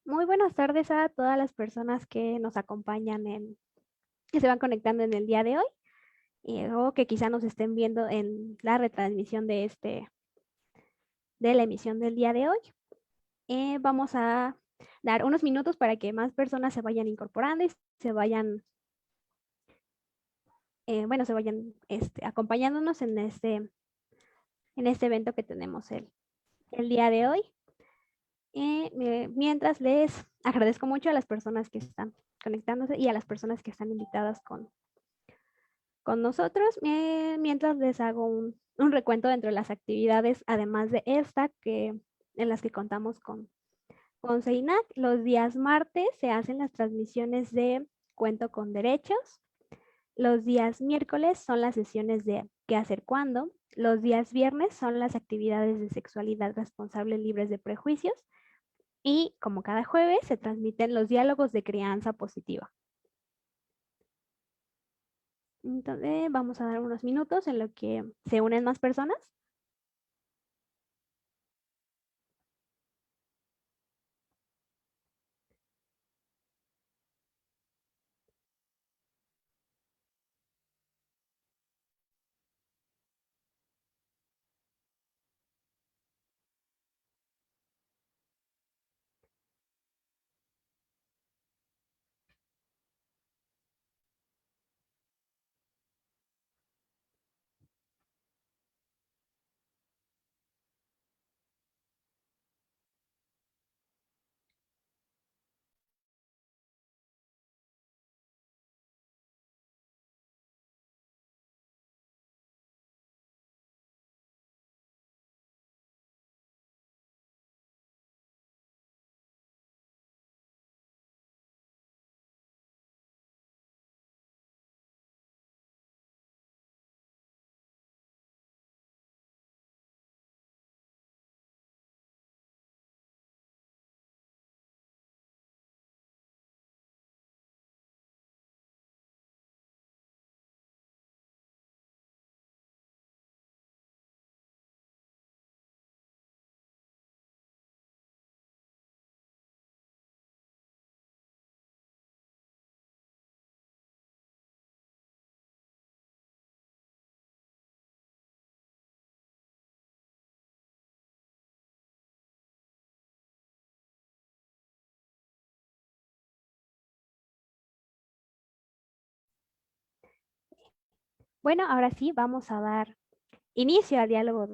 Muy buenas tardes a todas las personas que nos acompañan que se van conectando en el día de hoy o que quizá nos estén viendo en la retransmisión de la emisión del día de hoy. Vamos a dar unos minutos para que más personas se vayan incorporando y se vayan, se vayan acompañándonos en este evento que tenemos el día de hoy. Mientras les agradezco mucho a las personas que están conectándose y a las personas que están invitadas con nosotros, mientras les hago un recuento dentro de las actividades, además de esta, en las que contamos con CEINAC. Los días martes se hacen las transmisiones de Cuento con Derechos. Los días miércoles son las sesiones de ¿Qué hacer cuándo? Los días viernes son las actividades de sexualidad responsable libres de prejuicios. Y como cada jueves se transmiten los diálogos de crianza positiva. Entonces vamos a dar unos minutos en lo que se unen más personas. Bueno, ahora sí, vamos a dar inicio al diálogo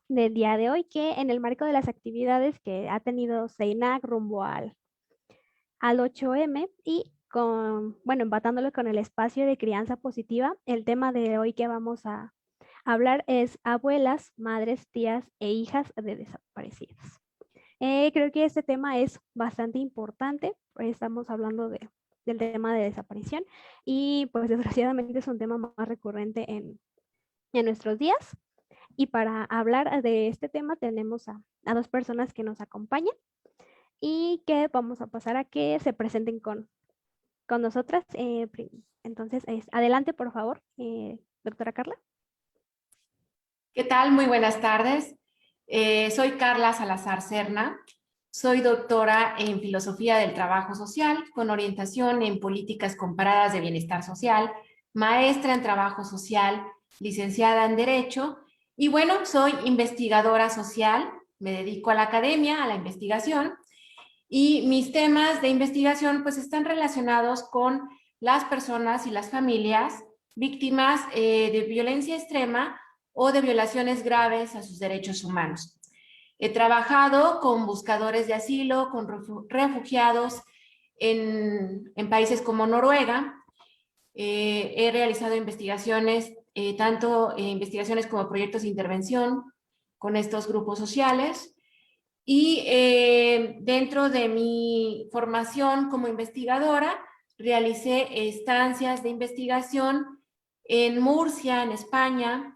del día de hoy, que en el marco de las actividades que ha tenido CEINAC rumbo al 8M y empatándolo con el espacio de crianza positiva, el tema de hoy que vamos a hablar es abuelas, madres, tías e hijas de desaparecidas. Creo que este tema es bastante importante, pues estamos hablando del tema de desaparición y pues desgraciadamente es un tema más recurrente en nuestros días. Y para hablar de este tema tenemos a dos personas que nos acompañan y que vamos a pasar a que se presenten con nosotras. Entonces, adelante, por favor, doctora Carla. ¿Qué tal? Muy buenas tardes. Soy Carla Salazar Serna. Soy doctora en Filosofía del Trabajo Social con orientación en Políticas Comparadas de Bienestar Social, maestra en Trabajo Social, licenciada en Derecho y bueno, soy investigadora social, me dedico a la academia, a la investigación y mis temas de investigación pues están relacionados con las personas y las familias víctimas de violencia extrema o de violaciones graves a sus derechos humanos. He trabajado con buscadores de asilo, con refugiados en países como Noruega. He realizado investigaciones, tanto investigaciones como proyectos de intervención con estos grupos sociales. Y dentro de mi formación como investigadora, realicé estancias de investigación en Murcia, en España,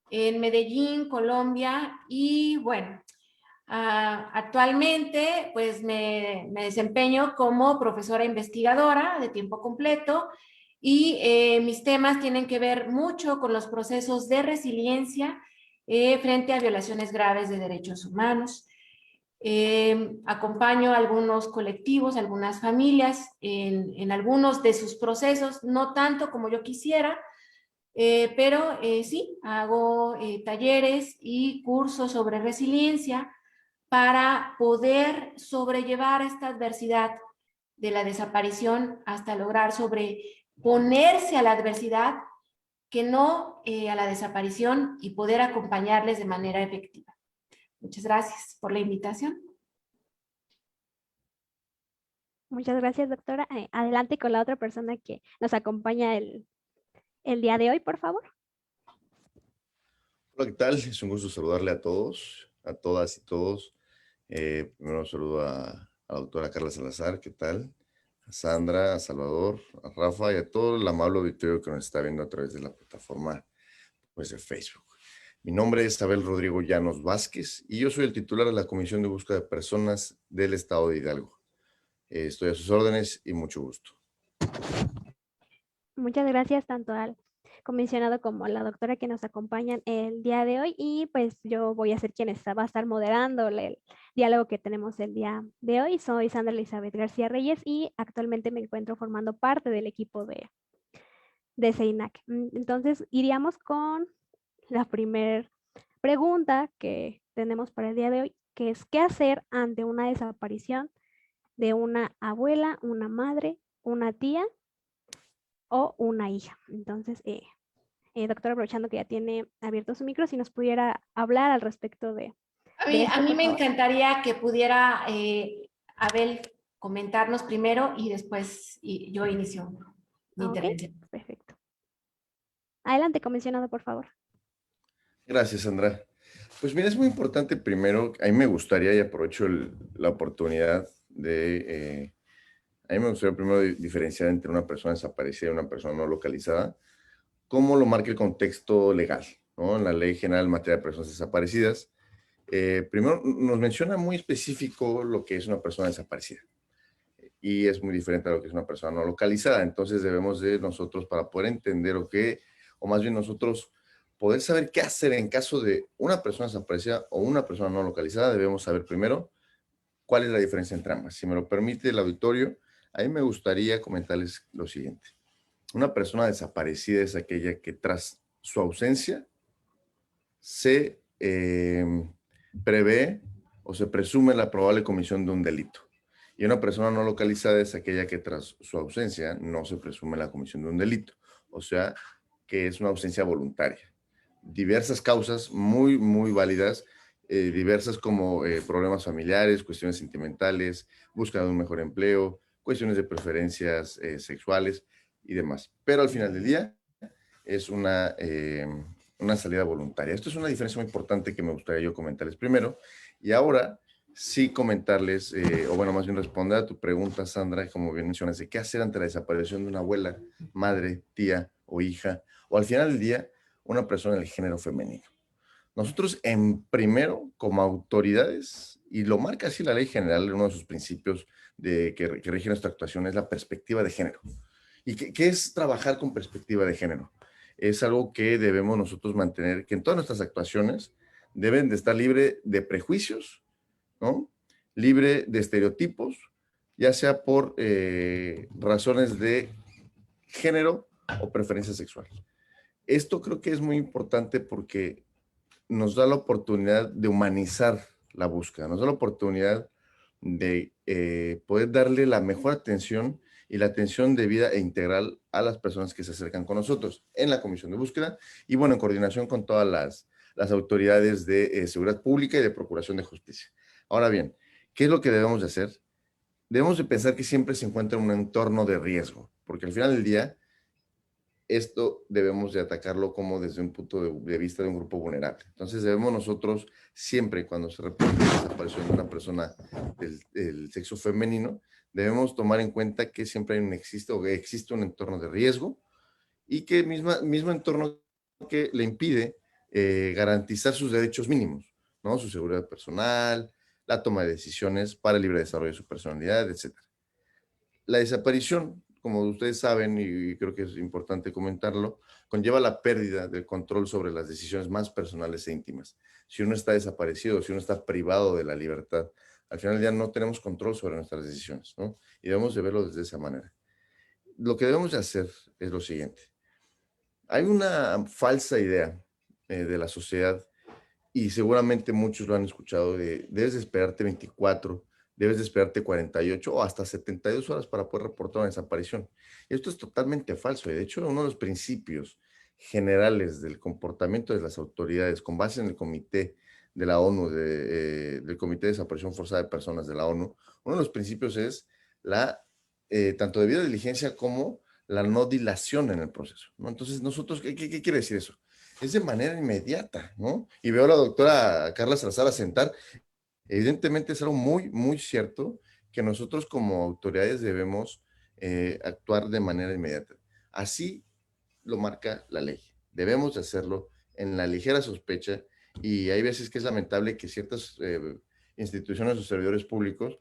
en Medellín, Colombia, y bueno, actualmente pues me desempeño como profesora investigadora de tiempo completo y mis temas tienen que ver mucho con los procesos de resiliencia frente a violaciones graves de derechos humanos. Acompaño a algunos colectivos, algunas familias en algunos de sus procesos, no tanto como yo quisiera, pero sí, hago talleres y cursos sobre resiliencia para poder sobrellevar esta adversidad de la desaparición hasta lograr sobreponerse a la adversidad, que no a la desaparición, y poder acompañarles de manera efectiva. Muchas gracias por la invitación. Muchas gracias, doctora. Adelante con la otra persona que nos acompaña el día de hoy, por favor. Hola, ¿qué tal? Es un gusto saludarle a todos, a todas y todos. Primero saludo a la doctora Carla Salazar, ¿qué tal? A Sandra, a Salvador, a Rafa y a todo el amable auditorio que nos está viendo a través de la plataforma pues, de Facebook. Mi nombre es Abel Rodrigo Llanos Vázquez y yo soy el titular de la Comisión de Búsqueda de Personas del Estado de Hidalgo. Estoy a sus órdenes y mucho gusto. Muchas gracias tanto al comisionado como a la doctora que nos acompañan el día de hoy, y pues yo voy a ser quien va a estar moderando el diálogo que tenemos el día de hoy. Soy Sandra Elizabeth García Reyes y actualmente me encuentro formando parte del equipo de CEINAC. Entonces iríamos con la primera pregunta que tenemos para el día de hoy, que es ¿qué hacer ante una desaparición de una abuela, una madre, una tía o una hija? Entonces, doctora, aprovechando que ya tiene abierto su micro, si nos pudiera hablar al respecto de esto, A mí por me favor. encantaría que pudiera Abel comentarnos primero y después yo inicio mi Ok, intervención. perfecto. Adelante, comisionado, por favor. Gracias, Sandra. Pues mira, es muy importante primero, a mí me gustaría, y aprovecho la oportunidad a mí me gustaría primero diferenciar entre una persona desaparecida y una persona no localizada, cómo lo marca el contexto legal, ¿no? En la Ley General en materia de personas desaparecidas, primero nos menciona muy específico lo que es una persona desaparecida y es muy diferente a lo que es una persona no localizada. Entonces debemos de nosotros, para poder entender o más bien nosotros poder saber qué hacer en caso de una persona desaparecida o una persona no localizada, debemos saber primero cuál es la diferencia entre ambas. Si me lo permite el auditorio, a mí me gustaría comentarles lo siguiente. Una persona desaparecida es aquella que tras su ausencia se prevé o se presume la probable comisión de un delito. Y una persona no localizada es aquella que tras su ausencia no se presume la comisión de un delito. O sea, que es una ausencia voluntaria. Diversas causas muy, muy válidas, diversas como problemas familiares, cuestiones sentimentales, búsqueda de un mejor empleo, cuestiones de preferencias sexuales y demás. Pero al final del día es una salida voluntaria. Esto es una diferencia muy importante que me gustaría yo comentarles primero. Y ahora sí comentarles, o bueno, más bien responder a tu pregunta, Sandra, como bien mencionas, de qué hacer ante la desaparición de una abuela, madre, tía o hija, o al final del día, una persona del género femenino. Nosotros en primero, como autoridades, y lo marca así la ley general, uno de sus principios que rige nuestra actuación es la perspectiva de género. ¿Y qué es trabajar con perspectiva de género? Es algo que debemos nosotros mantener, que en todas nuestras actuaciones deben de estar libre de prejuicios, ¿no? Libre de estereotipos, ya sea por razones de género o preferencia sexual. Esto creo que es muy importante porque nos da la oportunidad de humanizar la búsqueda, nos da la oportunidad de poder darle la mejor atención y la atención debida e integral a las personas que se acercan con nosotros en la comisión de búsqueda y bueno, en coordinación con todas las autoridades de seguridad pública y de procuración de justicia. Ahora bien, ¿qué es lo que debemos de hacer? Debemos de pensar que siempre se encuentra en un entorno de riesgo, porque al final del día esto debemos de atacarlo como desde un punto de vista de un grupo vulnerable. Entonces debemos nosotros siempre, cuando se reporte la desaparición de una persona del sexo femenino, debemos tomar en cuenta que siempre hay existe un entorno de riesgo y que mismo entorno que le impide garantizar sus derechos mínimos, ¿no? Su seguridad personal, la toma de decisiones para el libre desarrollo de su personalidad, etcétera. La desaparición, como ustedes saben, y creo que es importante comentarlo, conlleva la pérdida del control sobre las decisiones más personales e íntimas. Si uno está desaparecido, si uno está privado de la libertad Al final del día no tenemos control sobre nuestras decisiones, ¿no? Y debemos de verlo desde esa manera. Lo que debemos de hacer es lo siguiente. Hay una falsa idea de la sociedad, y seguramente muchos lo han escuchado, de debes de esperarte 24, debes de esperarte 48 o hasta 72 horas para poder reportar una desaparición. Esto es totalmente falso. Y de hecho, uno de los principios generales del comportamiento de las autoridades, con base en el comité de la ONU, del Comité de Desaparición Forzada de Personas de la ONU, uno de los principios es la tanto debida diligencia como la no dilación en el proceso, ¿no? Entonces, nosotros, ¿qué quiere decir eso? Es de manera inmediata, ¿no? Y veo a la doctora Carla Salazar a sentar. Evidentemente es algo muy, muy cierto que nosotros como autoridades debemos actuar de manera inmediata. Así lo marca la ley. Debemos de hacerlo en la ligera sospecha, y hay veces que es lamentable que ciertas instituciones o servidores públicos,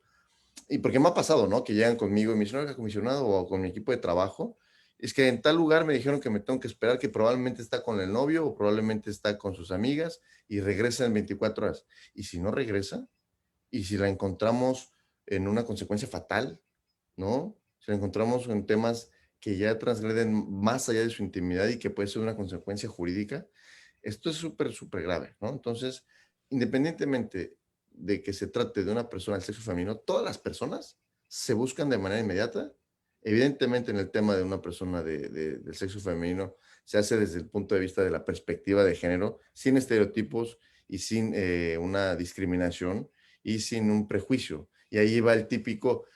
y porque me ha pasado, ¿no? Que llegan conmigo y me dicen, oiga, comisionado, o con mi equipo de trabajo, es que en tal lugar me dijeron que me tengo que esperar, que probablemente está con el novio o probablemente está con sus amigas y regresa en 24 horas. Y si no regresa, y si la encontramos en una consecuencia fatal, ¿no? Si la encontramos en temas que ya transgreden más allá de su intimidad y que puede ser una consecuencia jurídica, esto es súper, súper grave, ¿no? Entonces, independientemente de que se trate de una persona del sexo femenino, todas las personas se buscan de manera inmediata. Evidentemente, en el tema de una persona del sexo femenino, se hace desde el punto de vista de la perspectiva de género, sin estereotipos y sin una discriminación y sin un prejuicio. Y ahí va el típico,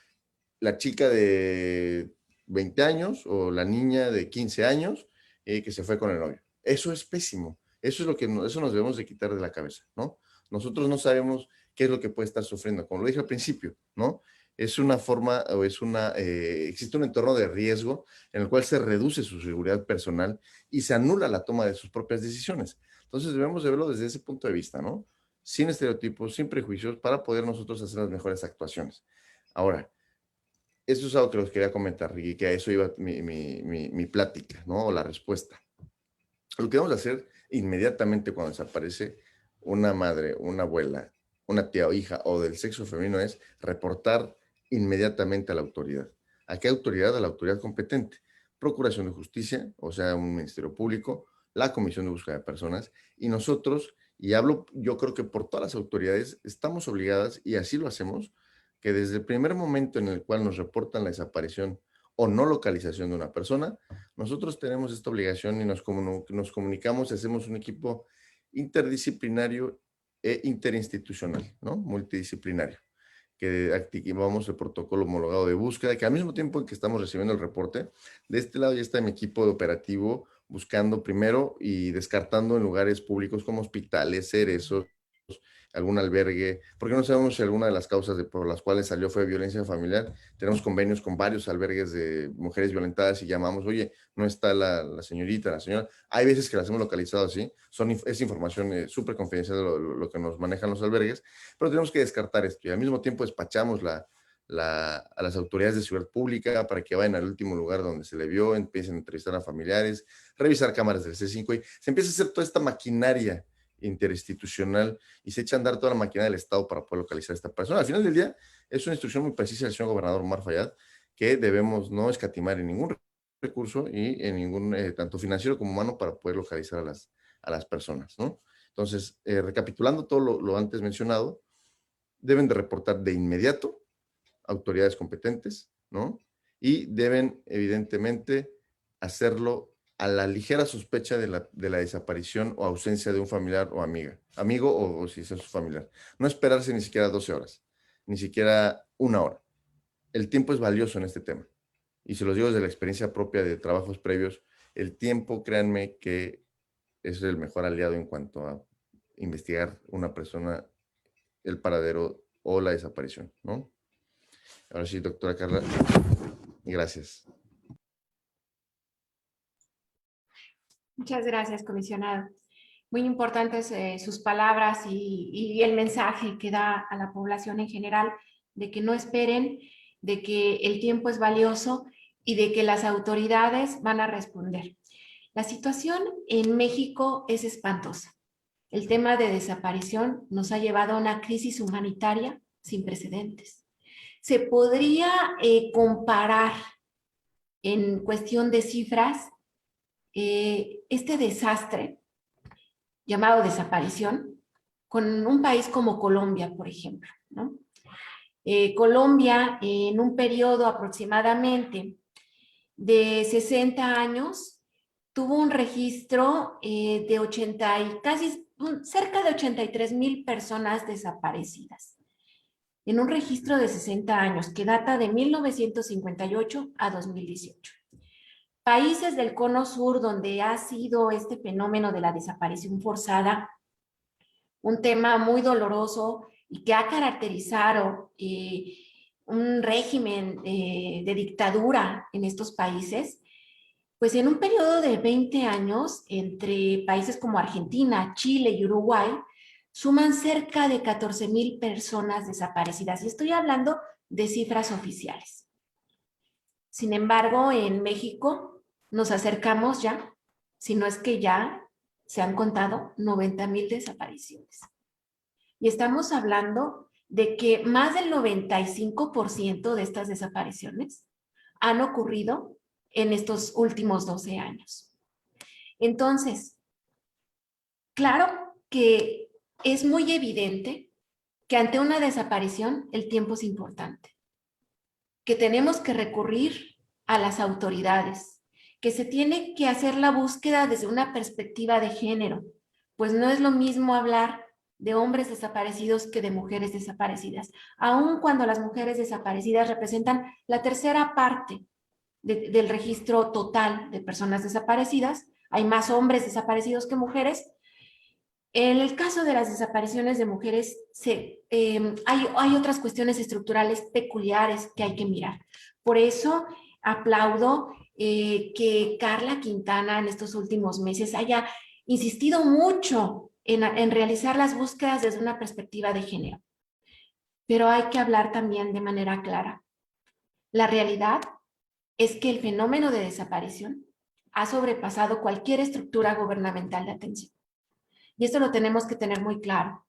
la chica de 20 años o la niña de 15 años que se fue con el novio. Eso es pésimo. Eso es lo que eso nos debemos de quitar de la cabeza, ¿no? Nosotros no sabemos qué es lo que puede estar sufriendo. Como lo dije al principio, ¿no? Es una forma o es una, existe un entorno de riesgo en el cual se reduce su seguridad personal y se anula la toma de sus propias decisiones. Entonces debemos de verlo desde ese punto de vista, ¿no? Sin estereotipos, sin prejuicios, para poder nosotros hacer las mejores actuaciones. Ahora, eso es algo que les quería comentar, Ricky, que a eso iba mi plática, ¿no? O la respuesta. Lo que vamos a hacer inmediatamente cuando desaparece una madre, una abuela, una tía o hija o del sexo femenino es reportar inmediatamente a la autoridad. ¿A qué autoridad? A la autoridad competente. Procuración de Justicia, o sea, un ministerio público, la Comisión de Búsqueda de Personas, y nosotros, y hablo yo creo que por todas las autoridades, estamos obligadas, y así lo hacemos, que desde el primer momento en el cual nos reportan la desaparición o no localización de una persona, nosotros tenemos esta obligación y nos comunicamos y hacemos un equipo interdisciplinario e interinstitucional, ¿no? Multidisciplinario, que activamos el protocolo homologado de búsqueda, que al mismo tiempo en que estamos recibiendo el reporte, de este lado ya está mi equipo de operativo buscando primero y descartando en lugares públicos como hospitales, cerezos, algún albergue, porque no sabemos si alguna de las causas por las cuales salió fue violencia familiar. Tenemos convenios con varios albergues de mujeres violentadas y llamamos, oye, no está la señorita, la señora. Hay veces que las hemos localizado así, es información súper confidencial lo que nos manejan los albergues, pero tenemos que descartar esto y al mismo tiempo despachamos a las autoridades de seguridad pública para que vayan al último lugar donde se le vio, empiecen a entrevistar a familiares, revisar cámaras del C5 y se empieza a hacer toda esta maquinaria interinstitucional y se echa a andar toda la máquina del Estado para poder localizar a esta persona. Al final del día, es una instrucción muy precisa del señor gobernador Omar Fayad, que debemos no escatimar en ningún recurso y en ningún, tanto financiero como humano, para poder localizar a las personas, ¿no? Entonces, recapitulando todo lo antes mencionado, deben de reportar de inmediato autoridades competentes, ¿no? Y deben, evidentemente, hacerlo a la ligera sospecha de la desaparición o ausencia de un familiar o amigo o si es su familiar. No esperarse ni siquiera 12 horas, ni siquiera una hora. El tiempo es valioso en este tema. Y se los digo desde la experiencia propia de trabajos previos, el tiempo, créanme, que es el mejor aliado en cuanto a investigar una persona, el paradero o la desaparición, ¿no? Ahora sí, doctora Carla, gracias. Muchas gracias, comisionado. Muy importantes sus palabras y el mensaje que da a la población en general de que no esperen, de que el tiempo es valioso y de que las autoridades van a responder. La situación en México es espantosa. El tema de desaparición nos ha llevado a una crisis humanitaria sin precedentes. Se podría comparar en cuestión de cifras este desastre llamado desaparición con un país como Colombia, por ejemplo, ¿no? Colombia, en un periodo aproximadamente de 60 años, tuvo un registro de 80 y casi cerca de 83,000 personas desaparecidas. En un registro de 60 años que data de 1958 a 2018. Países del Cono Sur donde ha sido este fenómeno de la desaparición forzada un tema muy doloroso y que ha caracterizado un régimen de dictadura en estos países, pues en un periodo de 20 años, entre países como Argentina, Chile y Uruguay, suman cerca de 14,000 personas desaparecidas. Y estoy hablando de cifras oficiales. Sin embargo, en México nos acercamos ya, si no es que ya se han contado 90,000 desapariciones. Y estamos hablando de que más del 95% de estas desapariciones han ocurrido en estos últimos 12 años. Entonces, claro que es muy evidente que ante una desaparición el tiempo es importante, que tenemos que recurrir a las autoridades, que se tiene que hacer la búsqueda desde una perspectiva de género, pues no es lo mismo hablar de hombres desaparecidos que de mujeres desaparecidas, aun cuando las mujeres desaparecidas representan la tercera parte del registro total de personas desaparecidas. Hay más hombres desaparecidos que mujeres. En el caso de las desapariciones de mujeres, hay otras cuestiones estructurales peculiares que hay que mirar. Por eso aplaudo que Carla Quintana en estos últimos meses haya insistido mucho en realizar las búsquedas desde una perspectiva de género. Pero hay que hablar también de manera clara. La realidad es que el fenómeno de desaparición ha sobrepasado cualquier estructura gubernamental de atención. Y esto lo tenemos que tener muy claro.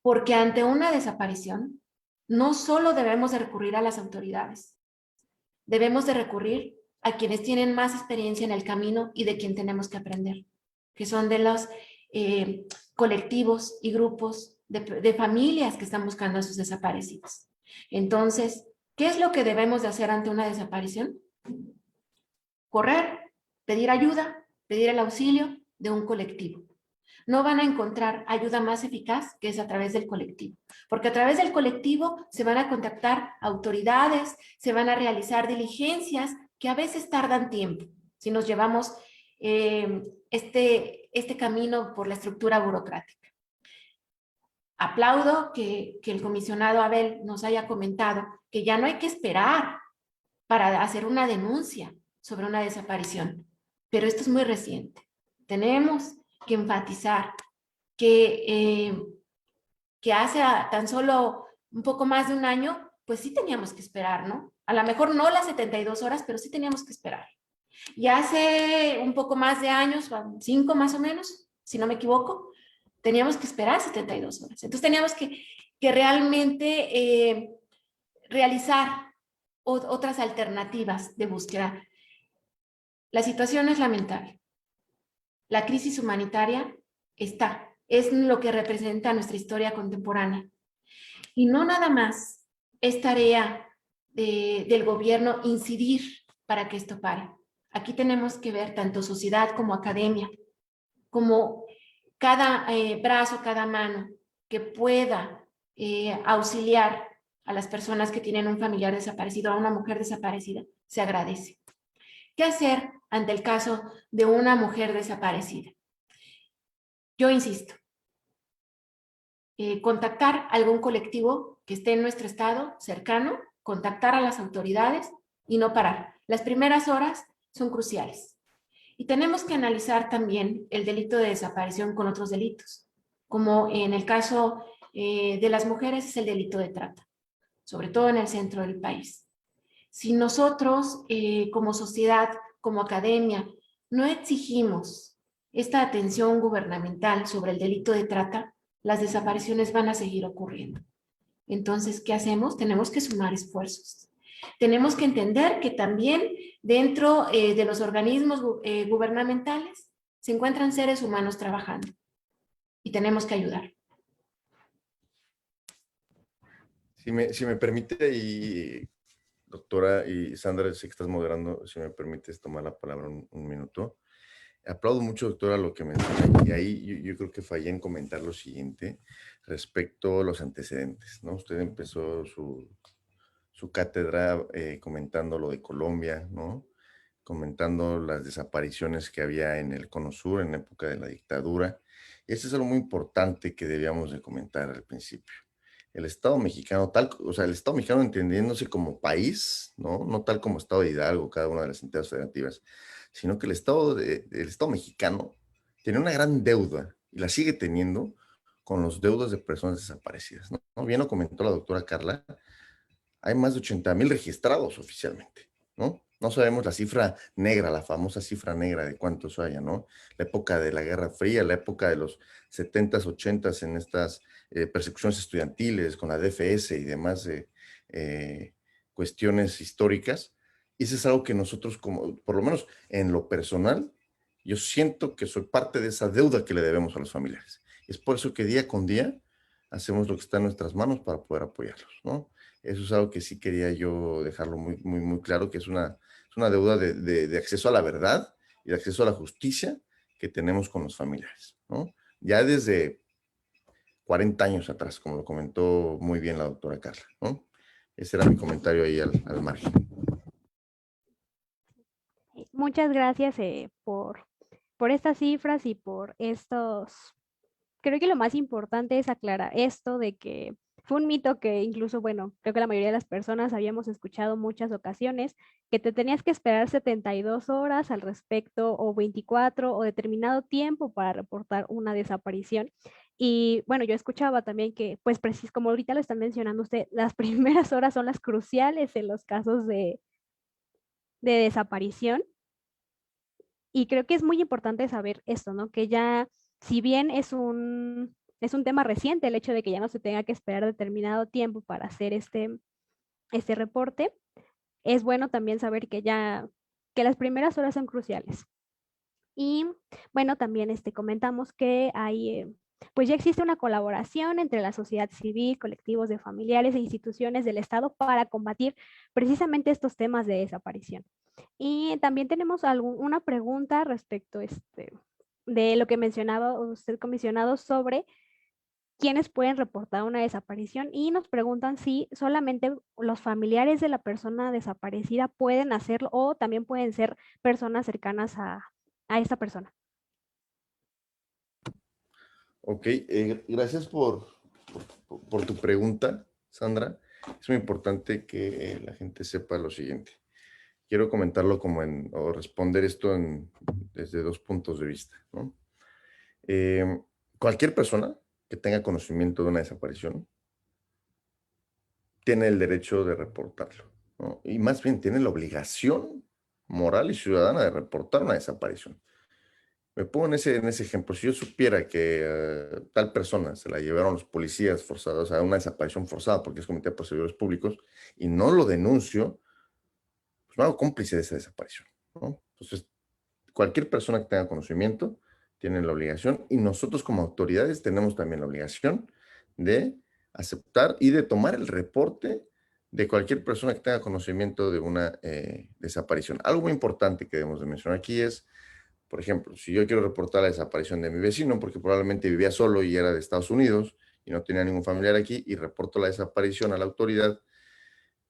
Porque ante una desaparición, no solo debemos de recurrir a las autoridades, debemos de recurrir a quienes tienen más experiencia en el camino y de quien tenemos que aprender, que son de los colectivos y grupos de familias que están buscando a sus desaparecidos. Entonces, ¿qué es lo que debemos de hacer ante una desaparición? Correr, pedir ayuda, pedir el auxilio de un colectivo. No van a encontrar ayuda más eficaz que es a través del colectivo, porque a través del colectivo se van a contactar autoridades, se van a realizar diligencias que a veces tardan tiempo, si nos llevamos este camino por la estructura burocrática. Aplaudo que el comisionado Abel nos haya comentado que ya no hay que esperar para hacer una denuncia sobre una desaparición, pero esto es muy reciente. Tenemos que enfatizar que hace tan solo un poco más de un año, pues sí teníamos que esperar, ¿no? A lo mejor no las 72 horas, pero sí teníamos que esperar. Y hace un poco más de años, 5 más o menos, si no me equivoco, teníamos que esperar 72 horas. Entonces teníamos que realmente realizar otras alternativas de búsqueda. La situación es lamentable. La crisis humanitaria es lo que representa nuestra historia contemporánea. Y no nada más es tarea del gobierno incidir para que esto pare. Aquí tenemos que ver tanto sociedad como academia, como cada brazo, cada mano que pueda auxiliar a las personas que tienen un familiar desaparecido, a una mujer desaparecida, se agradece. ¿Qué hacer ante el caso de una mujer desaparecida? Yo insisto, contactar a algún colectivo que esté en nuestro estado cercano, contactar a las autoridades y no parar. Las primeras horas son cruciales. Y tenemos que analizar también el delito de desaparición con otros delitos, como en el caso de las mujeres es el delito de trata, sobre todo en el centro del país. Si nosotros como sociedad, como academia, no exigimos esta atención gubernamental sobre el delito de trata, las desapariciones van a seguir ocurriendo. Entonces, ¿qué hacemos? Tenemos que sumar esfuerzos. Tenemos que entender que también dentro de los organismos gubernamentales se encuentran seres humanos trabajando y tenemos que ayudar. Si me permite, y doctora y Sandra, sé que estás moderando, si me permites tomar la palabra un minuto. Aplaudo mucho, doctora, lo que menciona, y ahí yo creo que fallé en comentar lo siguiente respecto a los antecedentes, ¿no? Usted empezó su cátedra comentando lo de Colombia, ¿no? Comentando las desapariciones que había en el Cono Sur en la época de la dictadura. Y eso es algo muy importante que debíamos de comentar al principio. El Estado mexicano, o sea, el Estado mexicano entendiéndose como país, ¿no? No tal como Estado de Hidalgo, cada una de las entidades federativas, sino que el Estado mexicano tiene una gran deuda y la sigue teniendo con los deudos de personas desaparecidas, ¿no? Bien lo comentó la doctora Carla, hay más de 80,000 registrados oficialmente, ¿no? No sabemos la cifra negra, la famosa cifra negra de cuántos haya, ¿no? La época de la Guerra Fría, la época de los 70s, 80s en estas persecuciones estudiantiles con la DFS y demás cuestiones históricas. Y eso es algo que nosotros, como, por lo menos en lo personal, yo siento que soy parte de esa deuda que le debemos a los familiares. Es por eso que día con día hacemos lo que está en nuestras manos para poder apoyarlos, ¿no? Eso es algo que sí quería yo dejarlo muy claro, que es una deuda de acceso a la verdad y de acceso a la justicia que tenemos con los familiares, ¿no? Ya desde 40 años atrás, como lo comentó muy bien la doctora Carla, ¿no? Ese era mi comentario ahí al margen. Muchas gracias por estas cifras y por estos. Creo que lo más importante es aclarar esto de que fue un mito que incluso, bueno, creo que la mayoría de las personas habíamos escuchado muchas ocasiones, que te tenías que esperar 72 horas al respecto o 24 o determinado tiempo para reportar una desaparición. Y bueno, yo escuchaba también que, pues, como ahorita lo están mencionando usted, las primeras horas son las cruciales en los casos de desaparición. Y creo que es muy importante saber esto, ¿no? Que ya, si bien es un tema reciente el hecho de que ya no se tenga que esperar determinado tiempo para hacer este reporte, es bueno también saber que las primeras horas son cruciales. Y bueno, también comentamos que pues ya existe una colaboración entre la sociedad civil, colectivos de familiares e instituciones del Estado para combatir precisamente estos temas de desaparición. Y también tenemos una pregunta respecto de lo que mencionaba usted, comisionado, sobre quiénes pueden reportar una desaparición y nos preguntan si solamente los familiares de la persona desaparecida pueden hacerlo o también pueden ser personas cercanas a esta persona. Ok, gracias por tu pregunta, Sandra. Es muy importante que la gente sepa lo siguiente. Quiero comentarlo o responder esto desde dos puntos de vista, ¿no? Cualquier persona que tenga conocimiento de una desaparición tiene el derecho de reportarlo, ¿no? Y más bien tiene la obligación moral y ciudadana de reportar una desaparición. Me pongo en ese ejemplo. Si yo supiera que tal persona se la llevaron los policías forzados a una desaparición forzada porque es cometida por servidores públicos y no lo denuncio, pues me hago cómplice de esa desaparición, ¿no? Entonces, cualquier persona que tenga conocimiento tiene la obligación y nosotros como autoridades tenemos también la obligación de aceptar y de tomar el reporte de cualquier persona que tenga conocimiento de una desaparición. Algo muy importante que debemos de mencionar aquí es, por ejemplo, si yo quiero reportar la desaparición de mi vecino porque probablemente vivía solo y era de Estados Unidos y no tenía ningún familiar aquí y reporto la desaparición a la autoridad,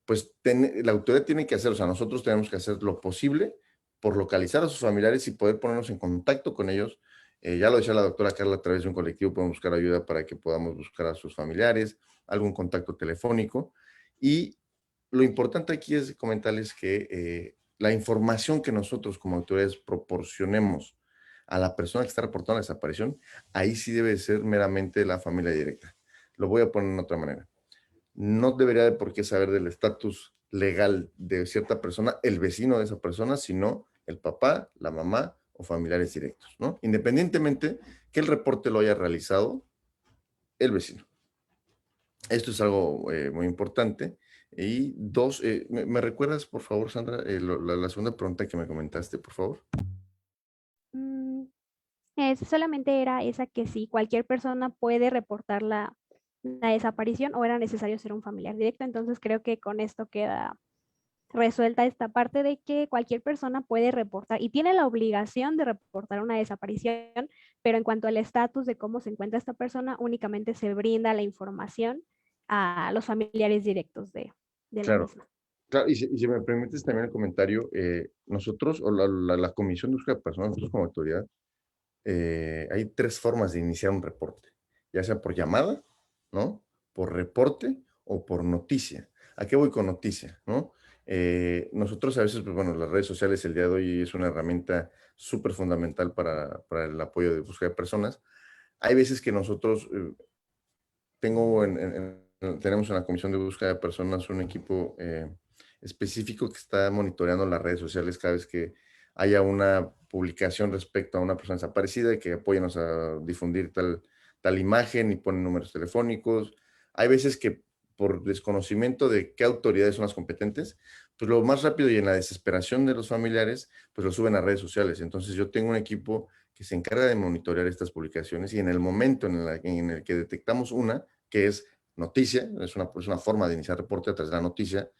pues la autoridad tiene que hacer, o sea, nosotros tenemos que hacer lo posible por localizar a sus familiares y poder ponernos en contacto con ellos. Ya lo decía la doctora Carla, a través de un colectivo podemos buscar ayuda para que podamos buscar a sus familiares, algún contacto telefónico. Y lo importante aquí es comentarles que la información que nosotros como autoridades proporcionemos a la persona que está reportando la desaparición, ahí sí debe ser meramente la familia directa. Lo voy a poner de otra manera. No debería de por qué saber del estatus legal de cierta persona, el vecino de esa persona, sino el papá, la mamá o familiares directos, ¿no? Independientemente que el reporte lo haya realizado el vecino. Esto es algo muy importante. Y dos, ¿me recuerdas, por favor, Sandra, la segunda pregunta que me comentaste, por favor? Mm, solamente era esa que si cualquier persona puede reportar la desaparición o era necesario ser un familiar directo. Entonces creo que con esto queda resuelta esta parte de que cualquier persona puede reportar y tiene la obligación de reportar una desaparición, pero en cuanto al estatus de cómo se encuentra esta persona, únicamente se brinda la información a los familiares directos de la Claro. misma. Claro, y si me permites también el comentario, nosotros, o la Comisión de Búsqueda de Personas, nosotros como autoridad, hay tres formas de iniciar un reporte, ya sea por llamada, ¿no? Por reporte o por noticia. ¿A qué voy con noticia, no? Nosotros a veces, pues bueno, las redes sociales el día de hoy es una herramienta súper fundamental para el apoyo de búsqueda de personas. Hay veces que nosotros, tenemos en la Comisión de Búsqueda de Personas un equipo específico que está monitoreando las redes sociales cada vez que haya una publicación respecto a una persona desaparecida y que apóyanos a difundir tal imagen y ponen números telefónicos. Hay veces que por desconocimiento de qué autoridades son las competentes, pues lo más rápido y en la desesperación de los familiares, pues lo suben a redes sociales. Entonces yo tengo un equipo que se encarga de monitorear estas publicaciones y en el momento en el que detectamos una, que es noticia, es una forma de iniciar reporte a través de la noticia,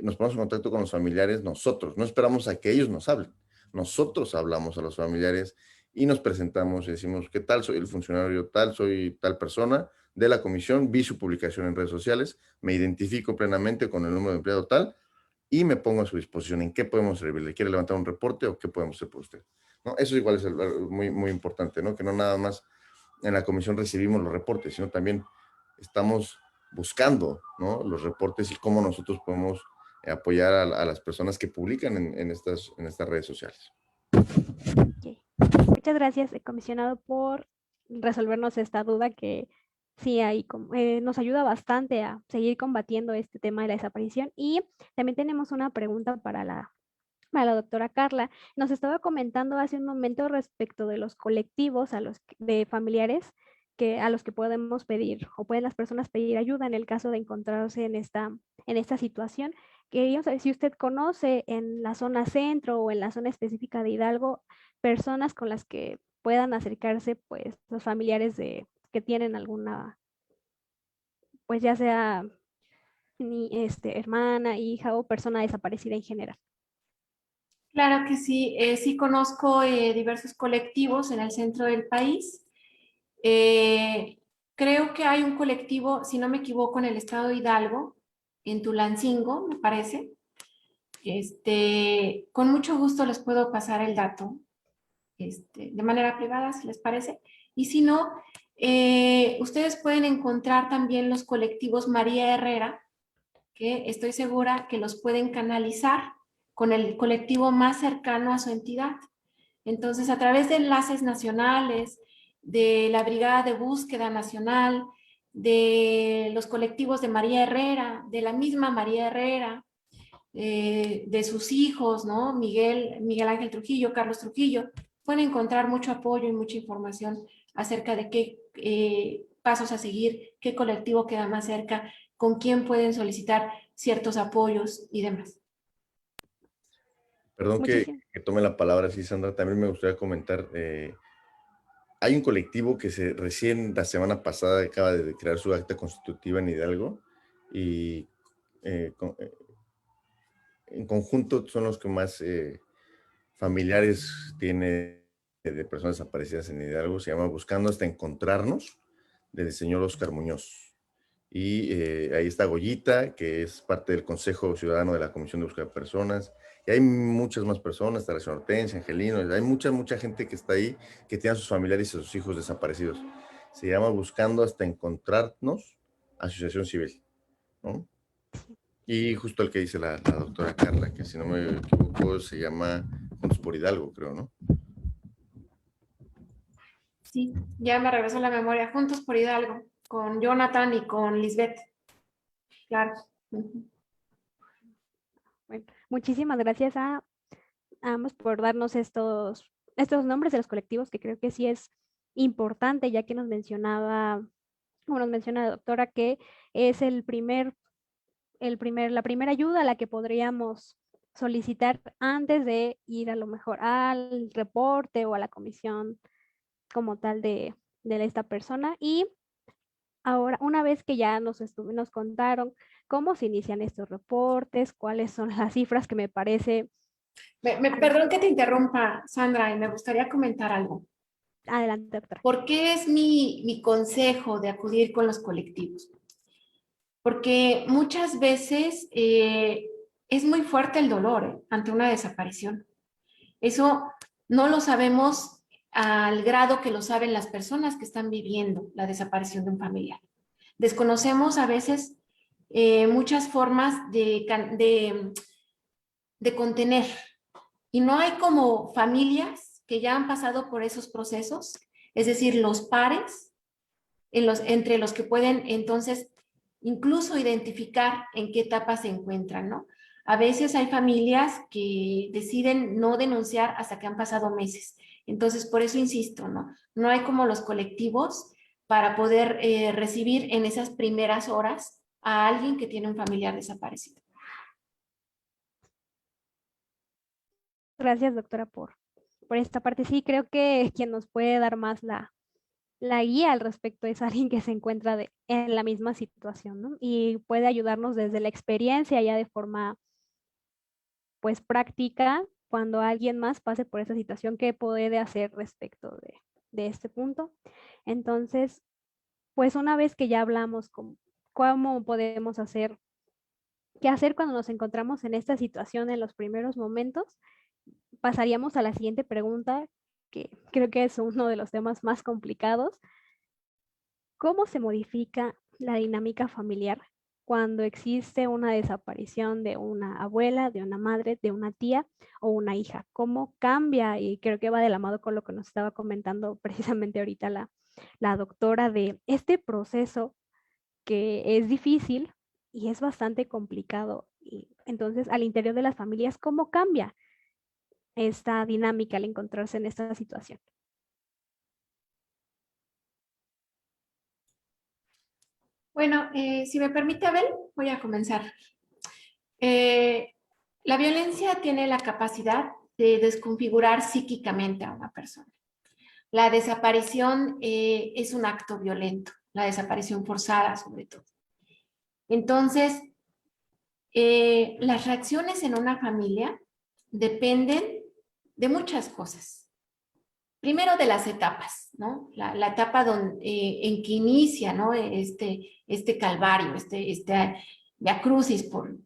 nos ponemos en contacto con los familiares nosotros, no esperamos a que ellos nos hablen, nosotros hablamos a los familiares y nos presentamos y decimos, ¿qué tal? Soy el funcionario tal, soy tal persona de la comisión, vi su publicación en redes sociales, me identifico plenamente con el número de empleado tal y me pongo a su disposición en qué podemos servirle. ¿Quiere levantar un reporte o qué podemos hacer por usted? ¿No? Eso igual es muy, muy importante, ¿no? Que no nada más en la comisión recibimos los reportes, sino también estamos buscando, ¿no? Los reportes y cómo nosotros podemos apoyar a las personas que publican en estas redes sociales. Ok. Muchas gracias, comisionado, por resolvernos esta duda que sí nos ayuda bastante a seguir combatiendo este tema de la desaparición. Y también tenemos una pregunta para la doctora Carla. Nos estaba comentando hace un momento respecto de los colectivos de familiares a los que podemos pedir o pueden las personas pedir ayuda en el caso de encontrarse en esta situación. Queríamos saber si usted conoce en la zona centro o en la zona específica de Hidalgo personas con las que puedan acercarse, pues, los familiares que tienen alguna, pues ya sea hermana, hija o persona desaparecida en general. Claro que sí, sí conozco diversos colectivos en el centro del país. Creo que hay un colectivo, si no me equivoco, en el estado de Hidalgo, en Tulancingo, me parece. Con mucho gusto les puedo pasar el dato de manera privada, si les parece. Y si no, ustedes pueden encontrar también los colectivos María Herrera, que estoy segura que los pueden canalizar con el colectivo más cercano a su entidad. Entonces, a través de enlaces nacionales, de la Brigada de Búsqueda Nacional, de los colectivos de María Herrera, de la misma María Herrera, de sus hijos, ¿no? Miguel Ángel Trujillo, Carlos Trujillo, pueden encontrar mucho apoyo y mucha información acerca de qué pasos a seguir, qué colectivo queda más cerca, con quién pueden solicitar ciertos apoyos y demás. Perdón Muchísimas. que tome la palabra, sí, Sandra, también me gustaría comentar, hay un colectivo que recién la semana pasada acaba de crear su acta constitutiva en Hidalgo y eh, con- eh, en conjunto son los que más familiares tiene de personas desaparecidas en Hidalgo. Se llama Buscando hasta Encontrarnos, del señor Oscar Muñoz. Y ahí está Goyita, que es parte del Consejo Ciudadano de la Comisión de Búsqueda de Personas. Y hay muchas más personas, está la señora Hortensia, Angelino, hay mucha gente que está ahí, que tiene a sus familiares y a sus hijos desaparecidos. Se llama Buscando hasta Encontrarnos, Asociación Civil, ¿no? Y justo el que dice la doctora Carla, que si no me equivoco se llama Juntos por Hidalgo, creo, ¿no? Sí, ya me regresó la memoria. Juntos por Hidalgo, con Jonathan y con Lisbeth. Claro. Bueno, muchísimas gracias a ambos por darnos estos nombres de los colectivos, que creo que sí es importante, ya que nos mencionaba como nos menciona la doctora, que es la primera ayuda a la que podríamos solicitar antes de ir a lo mejor al reporte o a la comisión como tal de esta persona. Y ahora, una vez que ya nos contaron cómo se inician estos reportes, cuáles son las cifras, que me parece... Perdón que te interrumpa, Sandra, y me gustaría comentar algo. Adelante, doctora. ¿Por qué es mi consejo de acudir con los colectivos? Porque muchas veces es muy fuerte el dolor ante una desaparición. Eso no lo sabemos al grado que lo saben las personas que están viviendo la desaparición de un familiar. Desconocemos a veces muchas formas de contener. Y no hay como familias que ya han pasado por esos procesos, es decir, los pares, entre los que pueden entonces incluso identificar en qué etapa se encuentran, ¿no? A veces hay familias que deciden no denunciar hasta que han pasado meses. Entonces, por eso insisto, ¿no? No hay como los colectivos para poder recibir en esas primeras horas a alguien que tiene un familiar desaparecido. Gracias, doctora, por esta parte. Sí, creo que quien nos puede dar más la guía al respecto es alguien que se encuentra en la misma situación, ¿no? Y puede ayudarnos desde la experiencia ya de forma, pues, práctica, cuando alguien más pase por esa situación, qué puede hacer respecto de este punto. Entonces, pues una vez que ya hablamos cómo podemos hacer, qué hacer cuando nos encontramos en esta situación en los primeros momentos, pasaríamos a la siguiente pregunta, que creo que es uno de los temas más complicados. ¿Cómo se modifica la dinámica familiar cuando existe una desaparición de una abuela, de una madre, de una tía o una hija? ¿Cómo cambia? Y creo que va de la mano con lo que nos estaba comentando precisamente ahorita la doctora, de este proceso que es difícil y es bastante complicado. Y entonces, al interior de las familias, ¿cómo cambia esta dinámica al encontrarse en esta situación? Bueno, si me permite, Abel, voy a comenzar. La violencia tiene la capacidad de desconfigurar psíquicamente a una persona. La desaparición es un acto violento, la desaparición forzada sobre todo. Entonces, las reacciones en una familia dependen de muchas cosas. Primero de las etapas, ¿no? La etapa en que inicia, ¿no? este calvario, este via crucis por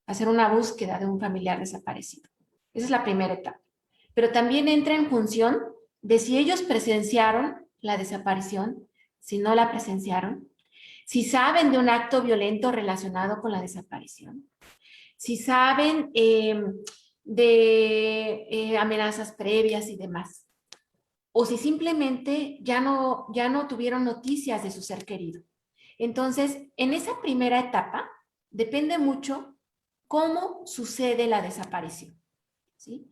hacer una búsqueda de un familiar desaparecido. Esa es la primera etapa. Pero también entra en función de si ellos presenciaron la desaparición, si no la presenciaron, si saben de un acto violento relacionado con la desaparición, si saben de amenazas previas y demás, o si simplemente ya no tuvieron noticias de su ser querido. Entonces, en esa primera etapa depende mucho cómo sucede la desaparición, ¿sí?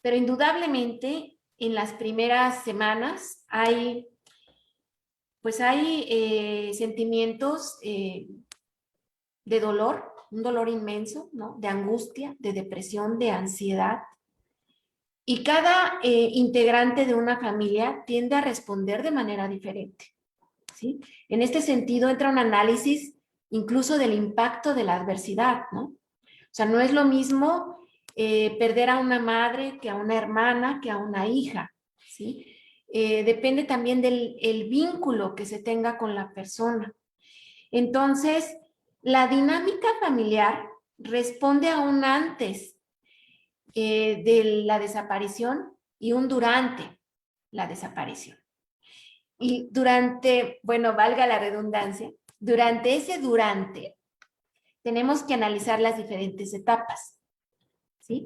Pero indudablemente en las primeras semanas hay sentimientos de dolor, un dolor inmenso, ¿no? De angustia, de depresión, de ansiedad. Y cada integrante de una familia tiende a responder de manera diferente, ¿sí? En este sentido entra un análisis incluso del impacto de la adversidad, ¿no? O sea, no es lo mismo perder a una madre que a una hermana, que a una hija, ¿sí? Depende también del vínculo que se tenga con la persona. Entonces, la dinámica familiar responde a un antes de la desaparición y un durante la desaparición. Y durante, bueno, valga la redundancia, durante ese durante tenemos que analizar las diferentes etapas, ¿sí?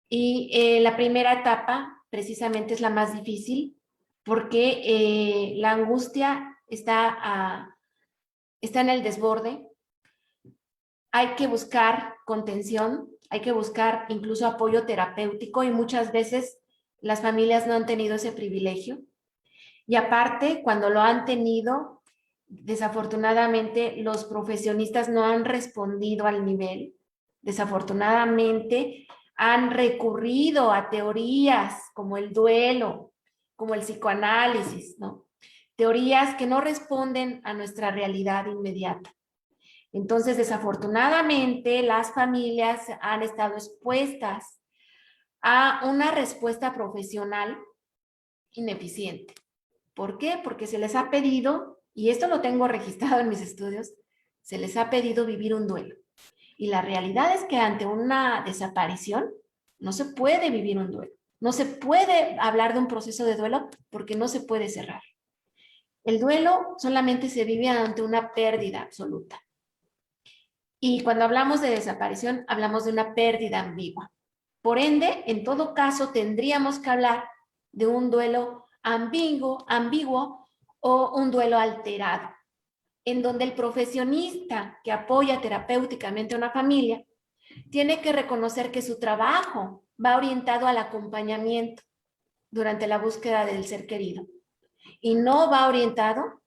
Y la primera etapa precisamente es la más difícil porque la angustia está en el desborde. Hay que buscar contención, hay que buscar incluso apoyo terapéutico y muchas veces las familias no han tenido ese privilegio. Y aparte, cuando lo han tenido, desafortunadamente los profesionistas no han respondido al nivel. Desafortunadamente han recurrido a teorías como el duelo, como el psicoanálisis, ¿no? Teorías que no responden a nuestra realidad inmediata. Entonces, desafortunadamente, las familias han estado expuestas a una respuesta profesional ineficiente. ¿Por qué? Porque se les ha pedido, y esto lo tengo registrado en mis estudios, se les ha pedido vivir un duelo. Y la realidad es que ante una desaparición no se puede vivir un duelo. No se puede hablar de un proceso de duelo porque no se puede cerrar. El duelo solamente se vive ante una pérdida absoluta. Y cuando hablamos de desaparición, hablamos de una pérdida ambigua. Por ende, en todo caso, tendríamos que hablar de un duelo ambiguo o un duelo alterado, en donde el profesionista que apoya terapéuticamente a una familia tiene que reconocer que su trabajo va orientado al acompañamiento durante la búsqueda del ser querido y no va orientado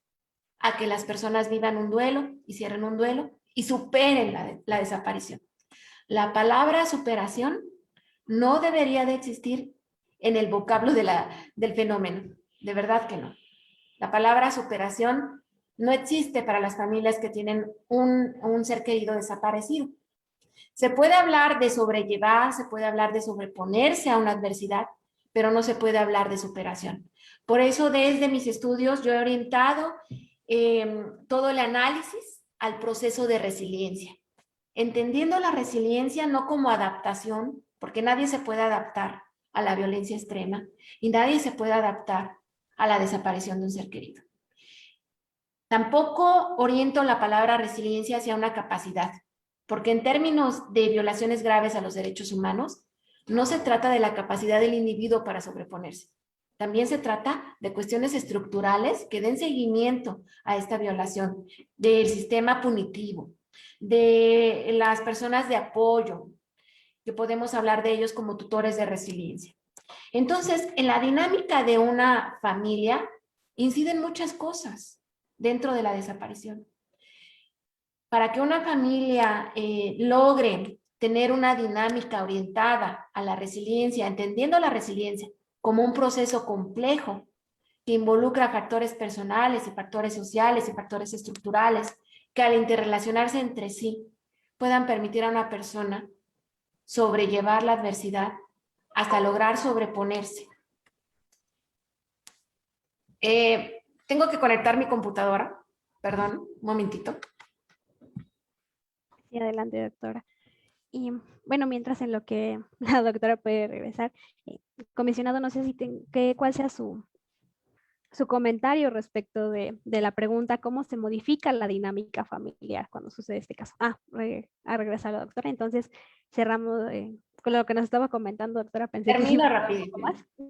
a que las personas vivan un duelo y cierren un duelo y superen la desaparición. La palabra superación no debería de existir en el vocablo del fenómeno. De verdad que no. La palabra superación no existe para las familias que tienen un ser querido desaparecido. Se puede hablar de sobrellevar, se puede hablar de sobreponerse a una adversidad, pero no se puede hablar de superación. Por eso, desde mis estudios, yo he orientado todo el análisis al proceso de resiliencia, entendiendo la resiliencia no como adaptación, porque nadie se puede adaptar a la violencia extrema y nadie se puede adaptar a la desaparición de un ser querido. Tampoco oriento la palabra resiliencia hacia una capacidad, porque en términos de violaciones graves a los derechos humanos, no se trata de la capacidad del individuo para sobreponerse. También se trata de cuestiones estructurales que den seguimiento a esta violación, del sistema punitivo, de las personas de apoyo, que podemos hablar de ellos como tutores de resiliencia. Entonces, en la dinámica de una familia inciden muchas cosas dentro de la desaparición. Para que una familia logre tener una dinámica orientada a la resiliencia, entendiendo la resiliencia como un proceso complejo que involucra factores personales y factores sociales y factores estructurales que al interrelacionarse entre sí puedan permitir a una persona sobrellevar la adversidad hasta lograr sobreponerse. Tengo que conectar mi computadora. Perdón, un momentito. Sí, adelante, doctora. Y bueno, mientras en lo que la doctora puede regresar, comisionado, no sé si cuál sea su comentario respecto de la pregunta, ¿cómo se modifica la dinámica familiar cuando sucede este caso? A regresar la doctora. Entonces, cerramos con lo que nos estaba comentando, doctora. Pensé Termino que rapidito.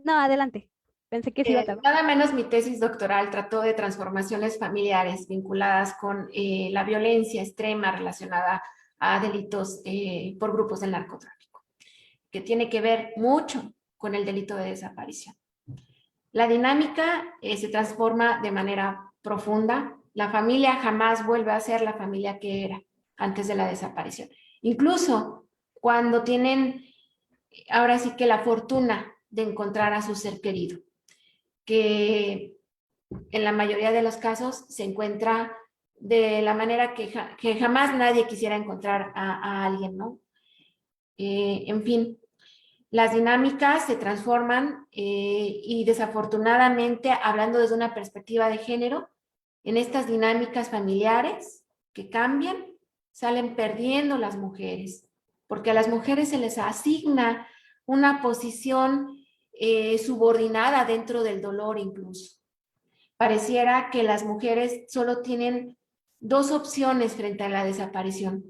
No, adelante. Pensé que sí iba a tardar. Nada menos mi tesis doctoral trató de transformaciones familiares vinculadas con la violencia extrema relacionada a delitos por grupos del narcotráfico, que tiene que ver mucho con el delito de desaparición. La dinámica se transforma de manera profunda. La familia jamás vuelve a ser la familia que era antes de la desaparición. Incluso cuando tienen, ahora sí que la fortuna de encontrar a su ser querido, que en la mayoría de los casos se encuentra de la manera que jamás nadie quisiera encontrar a alguien, ¿no? En fin, las dinámicas se transforman y desafortunadamente, hablando desde una perspectiva de género, en estas dinámicas familiares que cambian, salen perdiendo las mujeres, porque a las mujeres se les asigna una posición subordinada dentro del dolor incluso. Pareciera que las mujeres solo tienen dos opciones frente a la desaparición: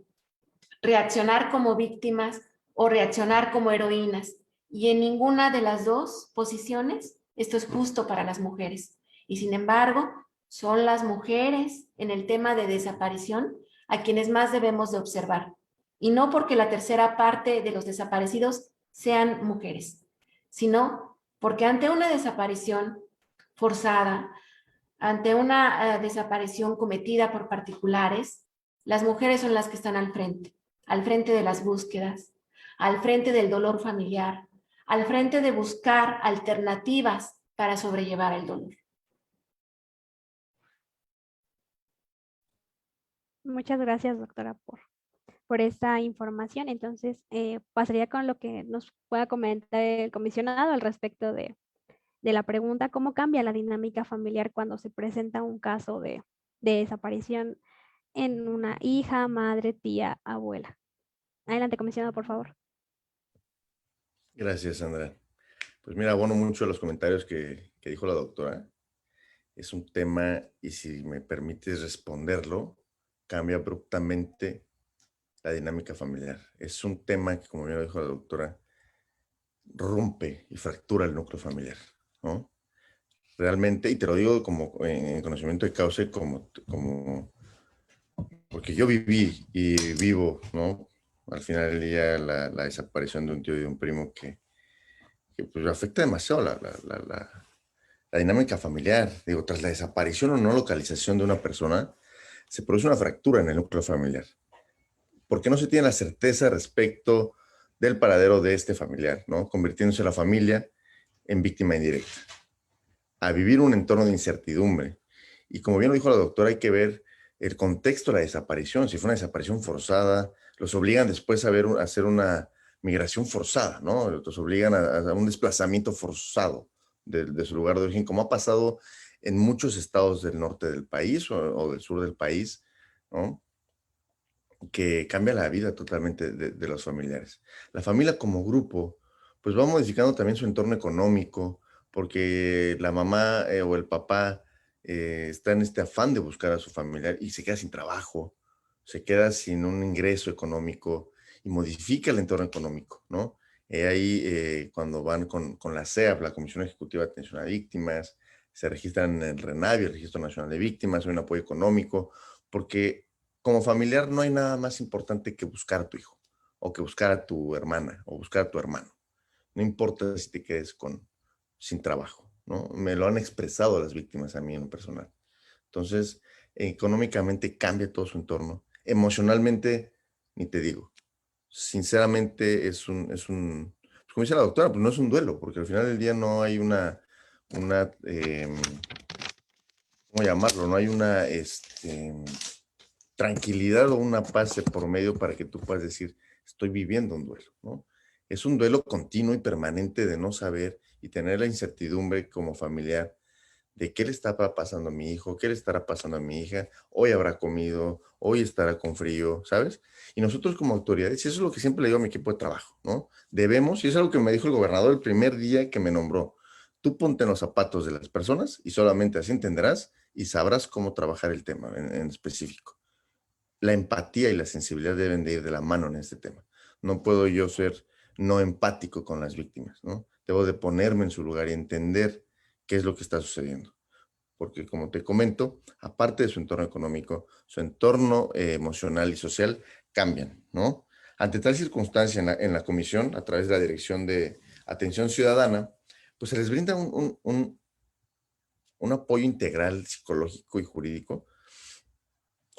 reaccionar como víctimas o reaccionar como heroínas. Y en ninguna de las dos posiciones esto es justo para las mujeres. Y sin embargo, son las mujeres en el tema de desaparición a quienes más debemos de observar. Y no porque la tercera parte de los desaparecidos sean mujeres, sino porque ante una desaparición forzada, ante una desaparición cometida por particulares, las mujeres son las que están al frente de las búsquedas, al frente del dolor familiar, al frente de buscar alternativas para sobrellevar el dolor. Muchas gracias, doctora, por esta información. Entonces, pasaría con lo que nos pueda comentar el comisionado al respecto de la pregunta, ¿cómo cambia la dinámica familiar cuando se presenta un caso de desaparición en una hija, madre, tía, abuela? Adelante, comisionado, por favor. Gracias, Sandra. Pues mira, abono mucho a los comentarios que dijo la doctora. Es un tema, y si me permites responderlo, cambia abruptamente la dinámica familiar. Es un tema que, como bien lo dijo la doctora, rompe y fractura el núcleo familiar, ¿no? Realmente, y te lo digo como en conocimiento de causa, porque yo viví y vivo, ¿no? Al final del día, la desaparición de un tío y de un primo que pues, afecta demasiado la dinámica familiar. Digo, tras la desaparición o no localización de una persona, se produce una fractura en el núcleo familiar, porque no se tiene la certeza respecto del paradero de este familiar, ¿no? Convirtiéndose la familia en víctima indirecta, a vivir un entorno de incertidumbre. Y como bien lo dijo la doctora, hay que ver el contexto de la desaparición. Si fue una desaparición forzada, los obligan después a hacer una migración forzada, ¿no? Los obligan a un desplazamiento forzado de su lugar de origen, como ha pasado en muchos estados del norte del país o del sur del país, ¿no? Que cambia la vida totalmente de los familiares. La familia como grupo, pues va modificando también su entorno económico, porque la mamá o el papá está en este afán de buscar a su familiar y se queda sin trabajo, se queda sin un ingreso económico y modifica el entorno económico, ¿no? Ahí cuando van con la CEAP, la Comisión Ejecutiva de Atención a Víctimas, se registran en el RENAVI, el Registro Nacional de Víctimas, hay un apoyo económico, porque como familiar no hay nada más importante que buscar a tu hijo, o que buscar a tu hermana, o buscar a tu hermano. No importa si te quedes sin trabajo, ¿no? Me lo han expresado las víctimas a mí en lo personal. Entonces, económicamente cambia todo su entorno. Emocionalmente, ni te digo. Sinceramente, pues como dice la doctora, pues no es un duelo, porque al final del día no hay una ¿cómo llamarlo? No hay una, tranquilidad o una paz de por medio para que tú puedas decir, estoy viviendo un duelo, ¿no? Es un duelo continuo y permanente de no saber y tener la incertidumbre como familiar de qué le estará pasando a mi hijo, qué le estará pasando a mi hija, hoy habrá comido, hoy estará con frío, ¿sabes? Y nosotros como autoridades, y eso es lo que siempre le digo a mi equipo de trabajo, ¿no? Debemos, y es algo que me dijo el gobernador el primer día que me nombró, tú ponte en los zapatos de las personas y solamente así entenderás y sabrás cómo trabajar el tema en específico. La empatía y la sensibilidad deben de ir de la mano en este tema. No puedo yo ser no empático con las víctimas, ¿no? Debo de ponerme en su lugar y entender qué es lo que está sucediendo. Porque como te comento, aparte de su entorno económico, su entorno emocional y social cambian, ¿no? Ante tal circunstancia en la comisión, a través de la Dirección de Atención Ciudadana, pues se les brinda un apoyo integral psicológico y jurídico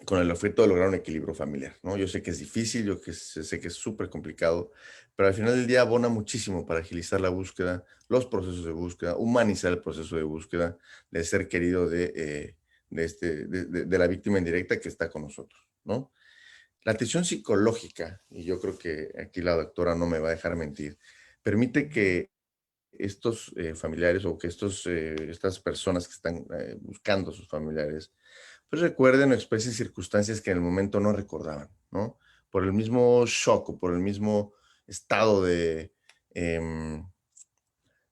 con el objeto de lograr un equilibrio familiar, ¿no? Yo sé que es difícil, sé que es súper complicado, pero al final del día abona muchísimo para agilizar la búsqueda, los procesos de búsqueda, humanizar el proceso de búsqueda del ser querido de la víctima indirecta que está con nosotros, ¿no? La atención psicológica, y yo creo que aquí la doctora no me va a dejar mentir, permite que estos familiares o que estas personas que están buscando a sus familiares pues recuerden o expresen circunstancias que en el momento no recordaban, ¿no? Por el mismo shock o por el mismo estado em,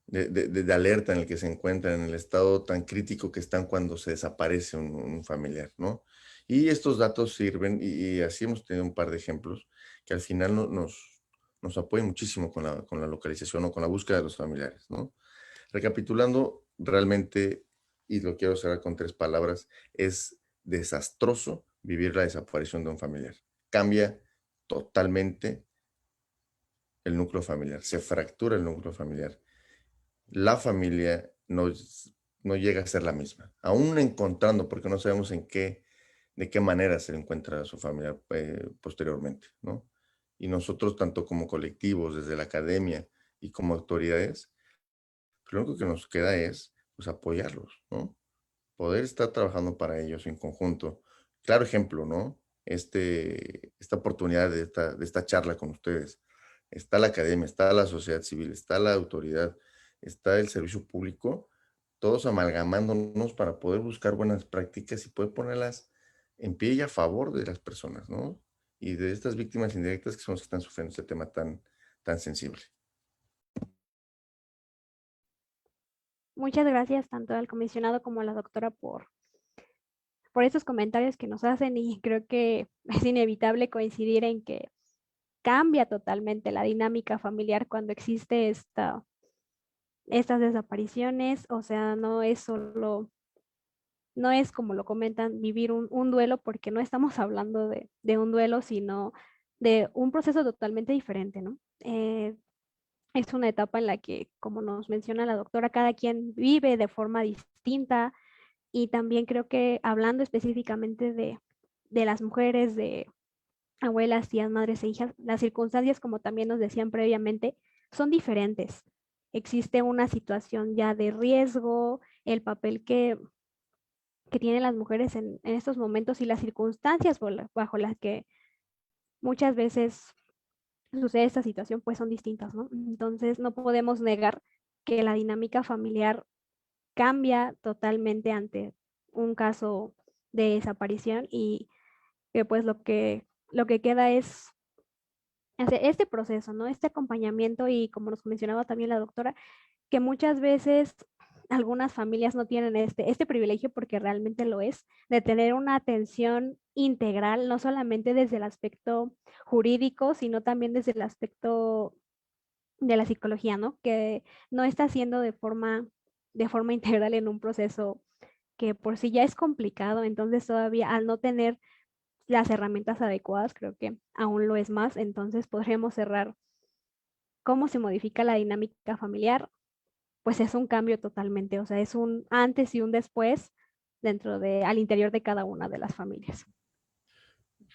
de alerta en el que se encuentran, en el estado tan crítico que están cuando se desaparece un familiar, ¿no? Y estos datos sirven, y así hemos tenido un par de ejemplos, que al final nos apoyan muchísimo con la localización o con la búsqueda de los familiares, ¿no? Recapitulando, realmente, y lo quiero cerrar con 3 palabras, es desastroso vivir la desaparición de un familiar. Cambia totalmente el núcleo familiar, se fractura el núcleo familiar. La familia no llega a ser la misma. Aún encontrando, porque no sabemos de qué manera se encuentra su familia posteriormente, ¿no? Y nosotros, tanto como colectivos, desde la academia y como autoridades, lo único que nos queda es pues, apoyarlos, ¿no? Poder estar trabajando para ellos en conjunto. Claro ejemplo, ¿no? Esta oportunidad de esta charla con ustedes. Está la academia, está la sociedad civil, está la autoridad, está el servicio público, todos amalgamándonos para poder buscar buenas prácticas y poder ponerlas en pie y a favor de las personas, ¿no? Y de estas víctimas indirectas que son las que están sufriendo este tema tan sensible. Muchas gracias tanto al comisionado como a la doctora por esos comentarios que nos hacen y creo que es inevitable coincidir en que cambia totalmente la dinámica familiar cuando existe estas desapariciones. O sea, no es como lo comentan, vivir un duelo, porque no estamos hablando de un duelo, sino de un proceso totalmente diferente, ¿no? Es una etapa en la que, como nos menciona la doctora, cada quien vive de forma distinta y también creo que hablando específicamente de las mujeres, de abuelas, tías, madres e hijas, las circunstancias, como también nos decían previamente, son diferentes. Existe una situación ya de riesgo, el papel que tienen las mujeres en estos momentos y las circunstancias bajo las que muchas veces sucede esta situación, pues son distintas, ¿no? Entonces no podemos negar que la dinámica familiar cambia totalmente ante un caso de desaparición y que pues lo que queda es hacer este proceso, ¿no? Este acompañamiento y como nos mencionaba también la doctora, que muchas veces algunas familias no tienen este privilegio, porque realmente lo es, de tener una atención integral, no solamente desde el aspecto jurídico, sino también desde el aspecto de la psicología, ¿no? Que no está haciendo de forma integral en un proceso que por sí ya es complicado, entonces todavía al no tener las herramientas adecuadas, creo que aún lo es más, entonces podríamos cerrar cómo se modifica la dinámica familiar, pues es un cambio totalmente, o sea, es un antes y un después al interior de cada una de las familias.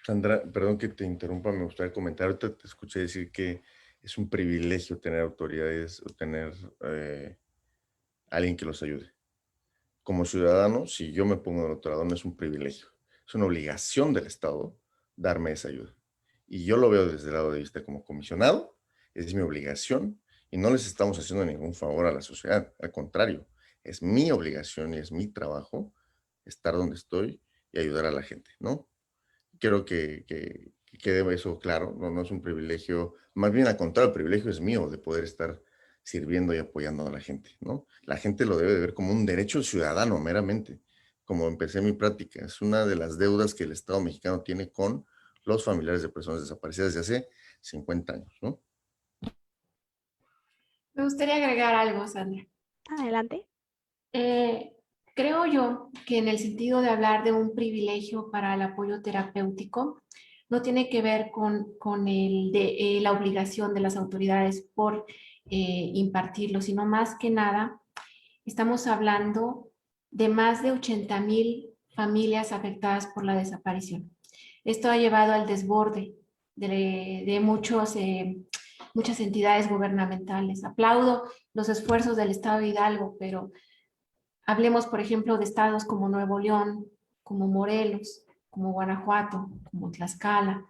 Sandra, perdón que te interrumpa, me gustaría comentar. Ahorita te escuché decir que es un privilegio tener autoridades o tener alguien que los ayude. Como ciudadano, si yo me pongo del otro lado, no es un privilegio, es una obligación del Estado darme esa ayuda. Y yo lo veo desde el lado de vista como comisionado, es mi obligación y no les estamos haciendo ningún favor a la sociedad. Al contrario, es mi obligación y es mi trabajo estar donde estoy y ayudar a la gente, ¿no? Quiero que quede eso claro, no, no es un privilegio, más bien al contrario, el privilegio es mío de poder estar sirviendo y apoyando a la gente, ¿no? La gente lo debe de ver como un derecho ciudadano meramente, como empecé mi práctica, es una de las deudas que el Estado mexicano tiene con los familiares de personas desaparecidas desde hace 50 años, ¿no? Me gustaría agregar algo, Sandra. Adelante. Eh, Creo yo que en el sentido de hablar de un privilegio para el apoyo terapéutico, no tiene que ver con la obligación de las autoridades por impartirlo, sino más que nada, estamos hablando de más de 80,000 familias afectadas por la desaparición. Esto ha llevado al desborde de muchas entidades gubernamentales. Aplaudo los esfuerzos del Estado de Hidalgo, pero hablemos, por ejemplo, de estados como Nuevo León, como Morelos, como Guanajuato, como Tlaxcala.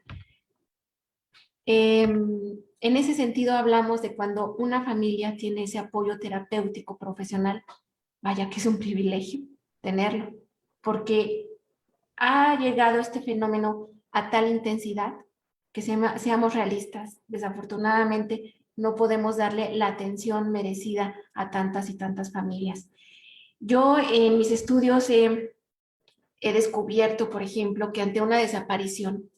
En ese sentido hablamos de cuando una familia tiene ese apoyo terapéutico profesional, vaya que es un privilegio tenerlo, porque ha llegado este fenómeno a tal intensidad que seamos realistas. Desafortunadamente no podemos darle la atención merecida a tantas y tantas familias. Yo en mis estudios he descubierto, por ejemplo, que ante una desaparición,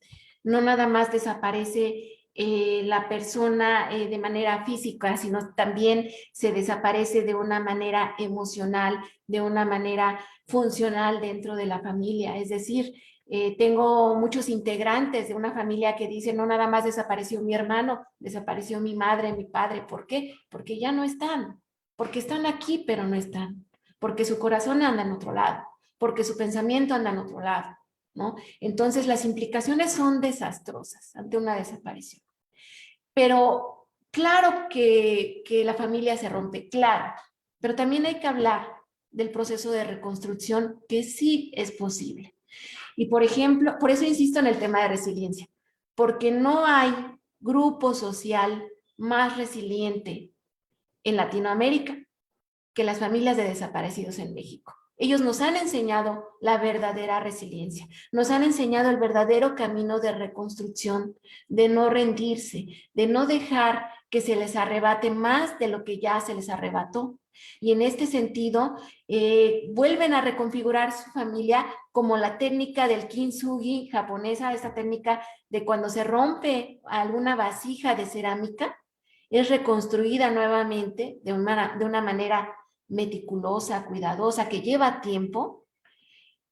no nada más desaparece la persona de manera física, sino también se desaparece de una manera emocional, de una manera funcional dentro de la familia. Es decir, tengo muchos integrantes de una familia que dicen, no nada más desapareció mi hermano, desapareció mi madre, mi padre. ¿Por qué? Porque ya no están, porque están aquí, pero no están. porque su corazón anda en otro lado, porque su pensamiento anda en otro lado, ¿no? Entonces las implicaciones son desastrosas ante una desaparición. Pero claro que la familia se rompe, claro, pero también hay que hablar del proceso de reconstrucción que sí es posible. Y por ejemplo, por eso insisto en el tema de resiliencia, porque no hay grupo social más resiliente en Latinoamérica que las familias de desaparecidos en México. Ellos nos han enseñado la verdadera resiliencia, nos han enseñado el verdadero camino de reconstrucción, de no rendirse, de no dejar que se les arrebate más de lo que ya se les arrebató. Y en este sentido, vuelven a reconfigurar su familia como la técnica del kintsugi japonesa, esta técnica de cuando se rompe alguna vasija de cerámica, es reconstruida nuevamente de una manera meticulosa, cuidadosa, que lleva tiempo,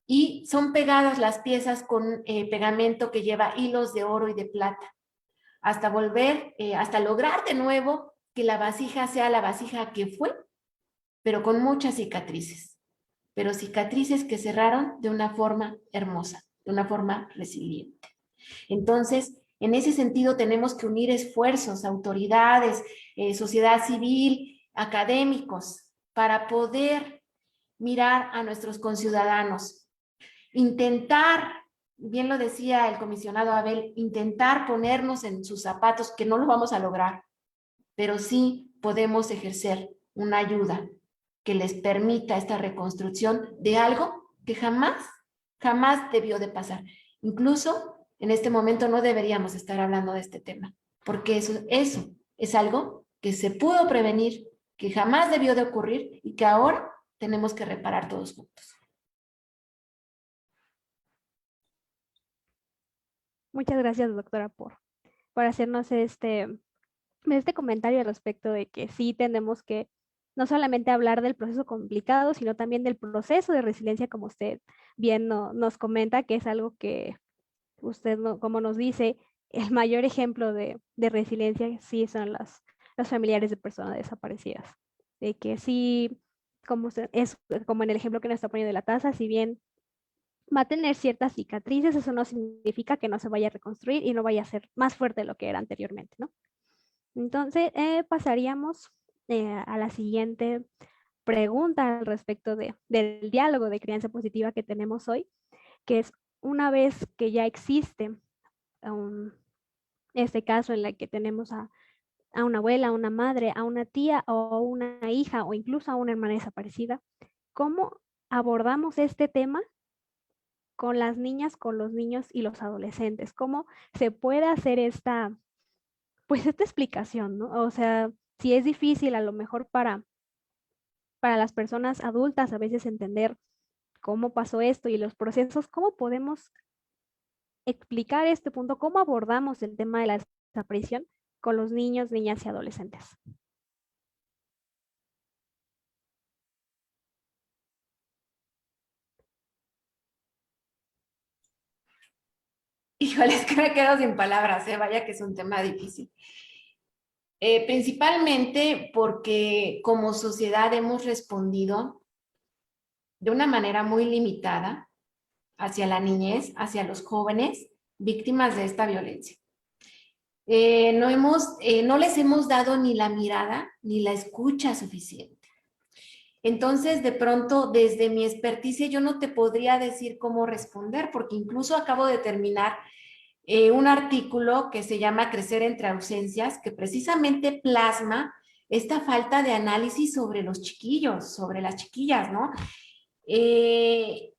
y son pegadas las piezas con pegamento que lleva hilos de oro y de plata, hasta hasta lograr de nuevo que la vasija sea la vasija que fue, pero con muchas cicatrices, pero cicatrices que cerraron de una forma hermosa, de una forma resiliente. Entonces, en ese sentido tenemos que unir esfuerzos, autoridades, sociedad civil, académicos, para poder mirar a nuestros conciudadanos. Intentar, bien lo decía el comisionado Abel, intentar ponernos en sus zapatos, que no lo vamos a lograr, pero sí podemos ejercer una ayuda que les permita esta reconstrucción de algo que jamás debió de pasar. Incluso en este momento no deberíamos estar hablando de este tema, porque eso es algo que se pudo prevenir, que jamás debió de ocurrir y que ahora tenemos que reparar todos juntos. Muchas gracias, doctora, por hacernos este comentario al respecto de que sí tenemos que no solamente hablar del proceso complicado, sino también del proceso de resiliencia, como usted bien nos comenta, que es algo que usted, como nos dice, el mayor ejemplo de resiliencia sí son los familiares de personas desaparecidas. De que sí, es como en el ejemplo que nos está poniendo de la taza, si bien va a tener ciertas cicatrices, eso no significa que no se vaya a reconstruir y no vaya a ser más fuerte de lo que era anteriormente, ¿no? Entonces, pasaríamos a la siguiente pregunta al respecto del diálogo de crianza positiva que tenemos hoy, que es una vez que ya existe este caso en el que tenemos a una abuela, a una madre, a una tía o una hija o incluso a una hermana desaparecida, ¿cómo abordamos este tema con las niñas, con los niños y los adolescentes? ¿Cómo se puede hacer esta explicación, ¿no? O sea, si es difícil a lo mejor para las personas adultas a veces entender cómo pasó esto y los procesos, ¿cómo podemos explicar este punto? ¿Cómo abordamos el tema de la desaparición con los niños, niñas y adolescentes? Híjole, es que me quedo sin palabras, vaya que es un tema difícil. Principalmente porque como sociedad hemos respondido de una manera muy limitada hacia la niñez, hacia los jóvenes víctimas de esta violencia. No les hemos dado ni la mirada ni la escucha suficiente. Entonces, de pronto, desde mi experticia, yo no te podría decir cómo responder, porque incluso acabo de terminar un artículo que se llama Crecer entre ausencias, que precisamente plasma esta falta de análisis sobre los chiquillos, sobre las chiquillas, ¿no? Y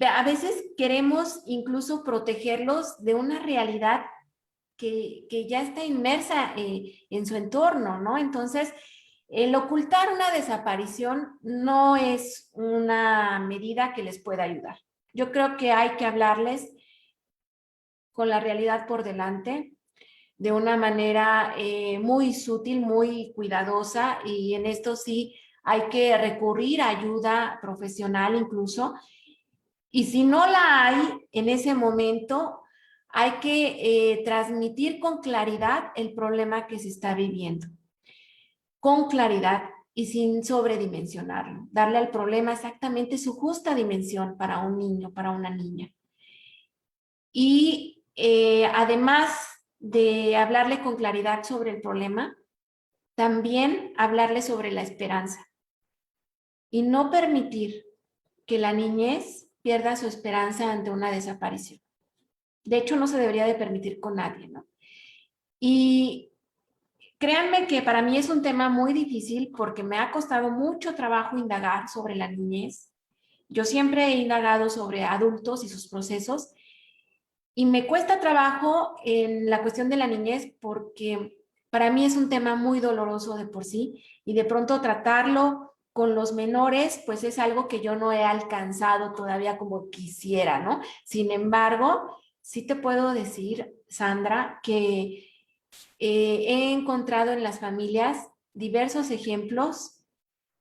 a veces queremos incluso protegerlos de una realidad que ya está inmersa en su entorno, ¿no? Entonces, el ocultar una desaparición no es una medida que les pueda ayudar. Yo creo que hay que hablarles con la realidad por delante, de una manera muy sutil, muy cuidadosa, y en esto sí hay que recurrir a ayuda profesional incluso, y si no la hay en ese momento, hay que transmitir con claridad el problema que se está viviendo, con claridad, y sin sobredimensionarlo. Darle al problema exactamente su justa dimensión para un niño, para una niña. Y además de hablarle con claridad sobre el problema, también hablarle sobre la esperanza. Y no permitir que la niñez pierda su esperanza ante una desaparición. De hecho, no se debería de permitir con nadie, ¿no? Y créanme que para mí es un tema muy difícil porque me ha costado mucho trabajo indagar sobre la niñez. Yo siempre he indagado sobre adultos y sus procesos y me cuesta trabajo en la cuestión de la niñez porque para mí es un tema muy doloroso de por sí y de pronto tratarlo con los menores pues es algo que yo no he alcanzado todavía como quisiera, ¿no? Sin embargo, sí te puedo decir, Sandra, que he encontrado en las familias diversos ejemplos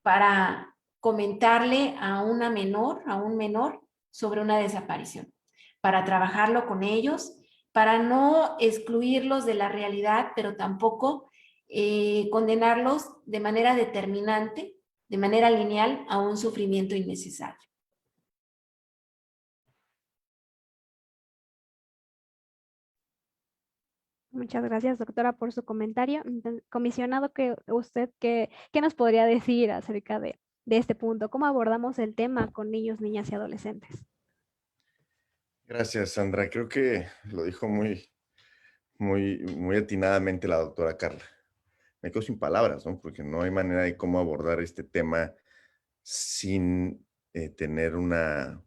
para comentarle a una menor, a un menor, sobre una desaparición, para trabajarlo con ellos, para no excluirlos de la realidad, pero tampoco condenarlos de manera determinante, de manera lineal, a un sufrimiento innecesario. Muchas gracias, doctora, por su comentario. Comisionado, ¿qué nos podría decir acerca de este punto? ¿Cómo abordamos el tema con niños, niñas y adolescentes? Gracias, Sandra. Creo que lo dijo muy atinadamente la doctora Carla. Me quedo sin palabras, ¿no? Porque no hay manera de cómo abordar este tema sin tener una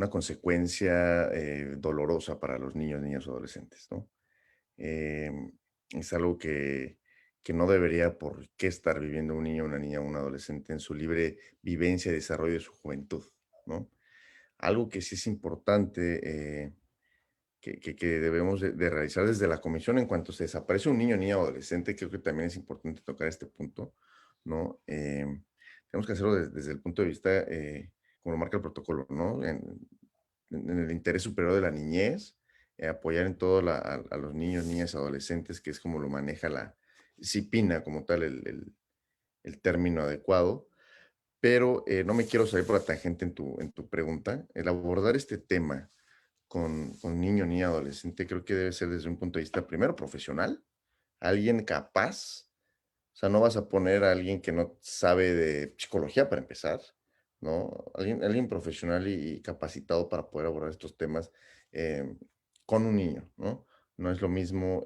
consecuencia dolorosa para los niños, niñas o adolescentes, ¿no? Es algo que no debería por qué estar viviendo un niño, una niña o un adolescente en su libre vivencia y desarrollo de su juventud, ¿no? Algo que sí es importante que debemos de realizar desde la comisión en cuanto se desaparece un niño, niña o adolescente, creo que también es importante tocar este punto, ¿no? Tenemos que hacerlo desde el punto de vista, como lo marca el protocolo, ¿no? En el interés superior de la niñez, apoyar en todo a los niños, niñas, adolescentes, que es como lo maneja la CIPINA como tal, el término adecuado. Pero no me quiero salir por la tangente en tu pregunta. El abordar este tema con niño, niña, adolescente, creo que debe ser desde un punto de vista primero profesional, alguien capaz. O sea, no vas a poner a alguien que no sabe de psicología para empezar, ¿no? Alguien profesional y capacitado para poder abordar estos temas con un niño, ¿no? No es lo mismo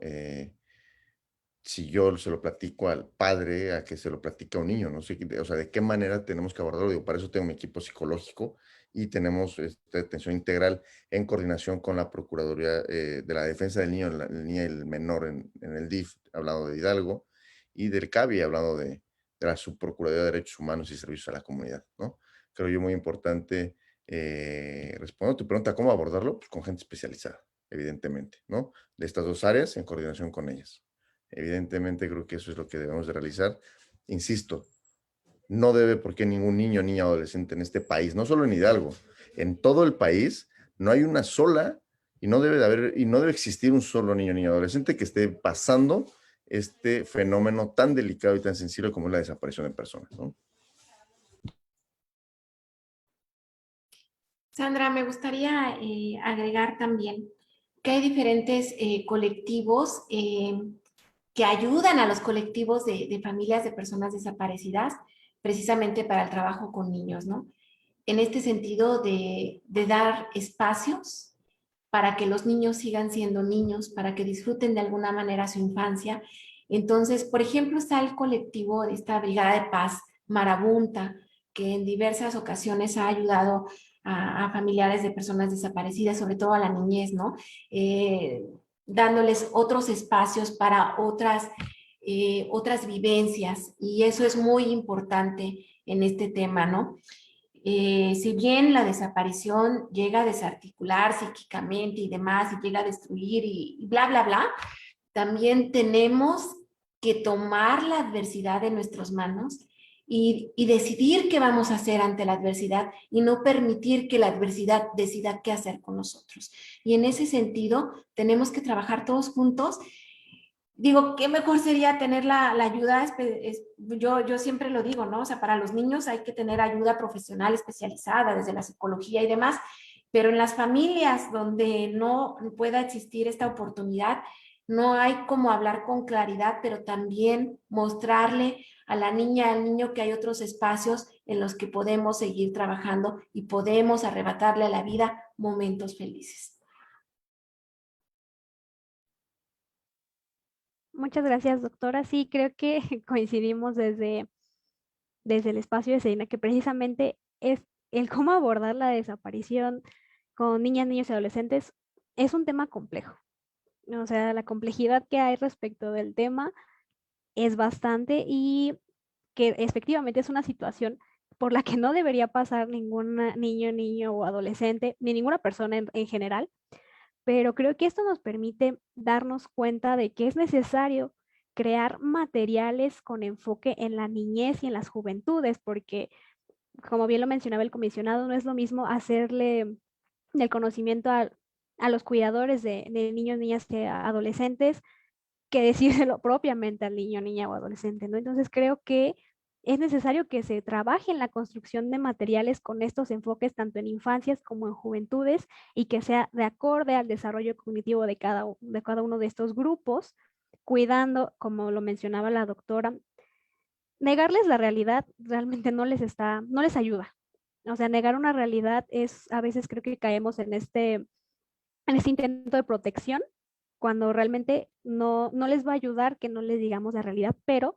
si yo se lo platico al padre a que se lo platica a un niño, no sé, o sea, de qué manera tenemos que abordarlo. Digo, para eso tengo mi equipo psicológico y tenemos esta atención integral en coordinación con la Procuraduría de la Defensa del Niño, el niño y el menor en el DIF, hablando de Hidalgo, y del CABI, hablando de la Subprocuraduría de Derechos Humanos y Servicios a la Comunidad, ¿no? Creo yo muy importante responder a tu pregunta, ¿cómo abordarlo? Pues con gente especializada, evidentemente, ¿no? De estas dos áreas en coordinación con ellas. Evidentemente creo que eso es lo que debemos de realizar. Insisto, no debe por qué ningún niño, niña, adolescente en este país, no solo en Hidalgo, en todo el país, no hay una sola y no debe de haber y no debe existir un solo niño, niña, adolescente que esté pasando este fenómeno tan delicado y tan sensible como es la desaparición de personas, ¿no? Sandra, me gustaría agregar también que hay diferentes colectivos que ayudan a los colectivos de familias de personas desaparecidas precisamente para el trabajo con niños, ¿no? En este sentido de dar espacios para que los niños sigan siendo niños, para que disfruten de alguna manera su infancia. Entonces, por ejemplo, está el colectivo de esta Brigada de Paz Marabunta, que en diversas ocasiones ha ayudado a familiares de personas desaparecidas, sobre todo a la niñez, ¿no? Dándoles otros espacios para otras vivencias, y eso es muy importante en este tema, ¿no? Si bien la desaparición llega a desarticular psíquicamente y demás, y llega a destruir y bla, bla, bla, también tenemos que tomar la adversidad en nuestras manos y decidir qué vamos a hacer ante la adversidad y no permitir que la adversidad decida qué hacer con nosotros. Y en ese sentido, tenemos que trabajar todos juntos digo, qué mejor sería tener la ayuda, yo siempre lo digo, ¿no? O sea, para los niños hay que tener ayuda profesional especializada desde la psicología y demás, pero en las familias donde no pueda existir esta oportunidad, no hay como hablar con claridad, pero también mostrarle a la niña, al niño que hay otros espacios en los que podemos seguir trabajando y podemos arrebatarle a la vida momentos felices. Muchas gracias, doctora. Sí, creo que coincidimos desde el espacio de Sedina, que precisamente es el cómo abordar la desaparición con niñas, niños y adolescentes es un tema complejo. O sea, la complejidad que hay respecto del tema es bastante y que efectivamente es una situación por la que no debería pasar ningún niño o adolescente, ni ninguna persona en general, pero creo que esto nos permite darnos cuenta de que es necesario crear materiales con enfoque en la niñez y en las juventudes, porque como bien lo mencionaba el comisionado, no es lo mismo hacerle del conocimiento a los cuidadores de niños, niñas que a adolescentes, que decírselo propiamente al niño, niña o adolescente, ¿no? Entonces creo que es necesario que se trabaje en la construcción de materiales con estos enfoques tanto en infancias como en juventudes y que sea de acorde al desarrollo cognitivo de cada uno de estos grupos, cuidando, como lo mencionaba la doctora, negarles la realidad realmente no les ayuda. O sea, negar una realidad es, a veces creo que caemos en este intento de protección, cuando realmente no les va a ayudar que no les digamos la realidad, pero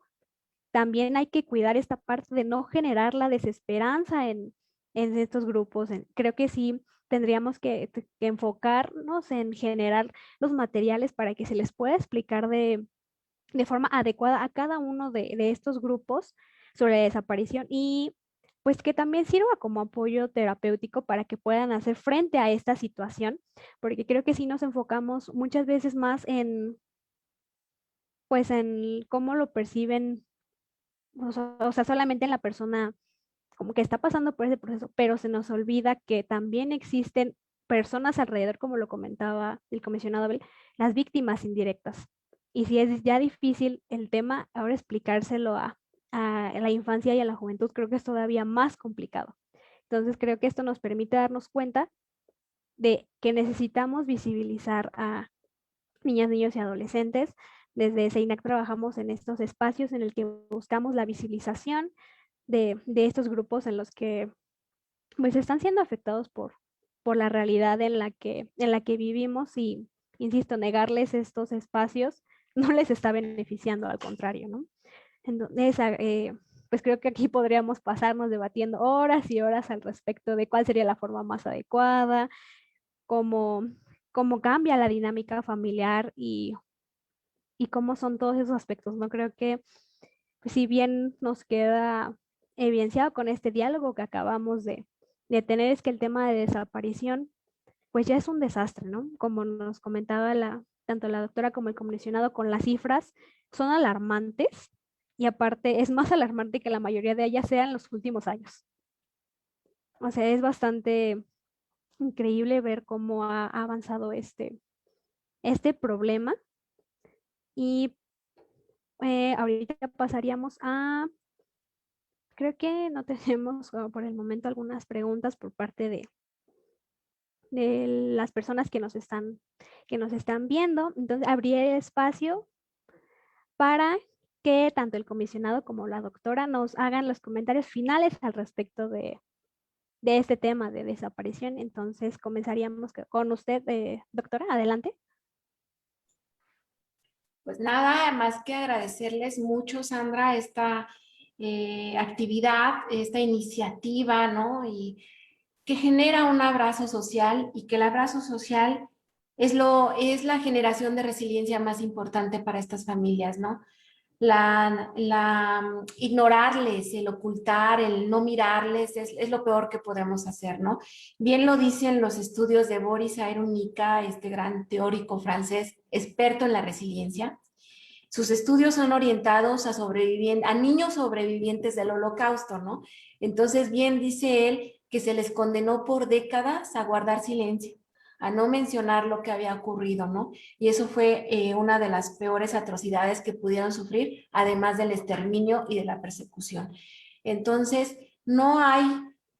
también hay que cuidar esta parte de no generar la desesperanza en estos grupos. Creo que sí tendríamos que enfocarnos en generar los materiales para que se les pueda explicar de forma adecuada a cada uno de estos grupos sobre la desaparición y pues que también sirva como apoyo terapéutico para que puedan hacer frente a esta situación, porque creo que si nos enfocamos muchas veces más en, pues en cómo lo perciben, o sea, solamente en la persona como que está pasando por ese proceso, pero se nos olvida que también existen personas alrededor, como lo comentaba el comisionado Abel, las víctimas indirectas. Y si es ya difícil el tema, ahora explicárselo a la infancia y a la juventud, creo que es todavía más complicado. Entonces creo que esto nos permite darnos cuenta de que necesitamos visibilizar a niñas, niños y adolescentes. Desde SEINAC trabajamos en estos espacios en el que buscamos la visibilización de estos grupos en los que pues están siendo afectados por la realidad en la que vivimos y, insisto, negarles estos espacios no les está beneficiando, al contrario, ¿no? Entonces, pues creo que aquí podríamos pasarnos debatiendo horas y horas al respecto de cuál sería la forma más adecuada, cómo, cómo cambia la dinámica familiar y cómo son todos esos aspectos, ¿no? Creo que pues, si bien nos queda evidenciado con este diálogo que acabamos de tener, es que el tema de desaparición, pues ya es un desastre, ¿no? Como nos comentaba tanto la doctora como el comisionado con las cifras, son alarmantes y aparte es más alarmante que la mayoría de ellas sean en los últimos años. O sea, es bastante increíble ver cómo ha avanzado este problema y ahorita pasaríamos a, creo que no tenemos por el momento algunas preguntas por parte de las personas que nos están viendo. Entonces, abriré el espacio para que tanto el comisionado como la doctora nos hagan los comentarios finales al respecto de este tema de desaparición. Entonces, comenzaríamos con usted, doctora, adelante. Pues nada, más que agradecerles mucho, Sandra, esta actividad, esta iniciativa, ¿no? Y que genera un abrazo social y que el abrazo social es la generación de resiliencia más importante para estas familias, ¿no? Ignorarles, el ocultar, el no mirarles es lo peor que podemos hacer, ¿no? Bien lo dicen los estudios de Boris Cyrulnik, este gran teórico francés, experto en la resiliencia. Sus estudios son orientados a niños sobrevivientes del Holocausto, ¿no? Entonces, bien dice él que se les condenó por décadas a guardar silencio, a no mencionar lo que había ocurrido, ¿no? Y eso fue una de las peores atrocidades que pudieron sufrir, además del exterminio y de la persecución. Entonces, no hay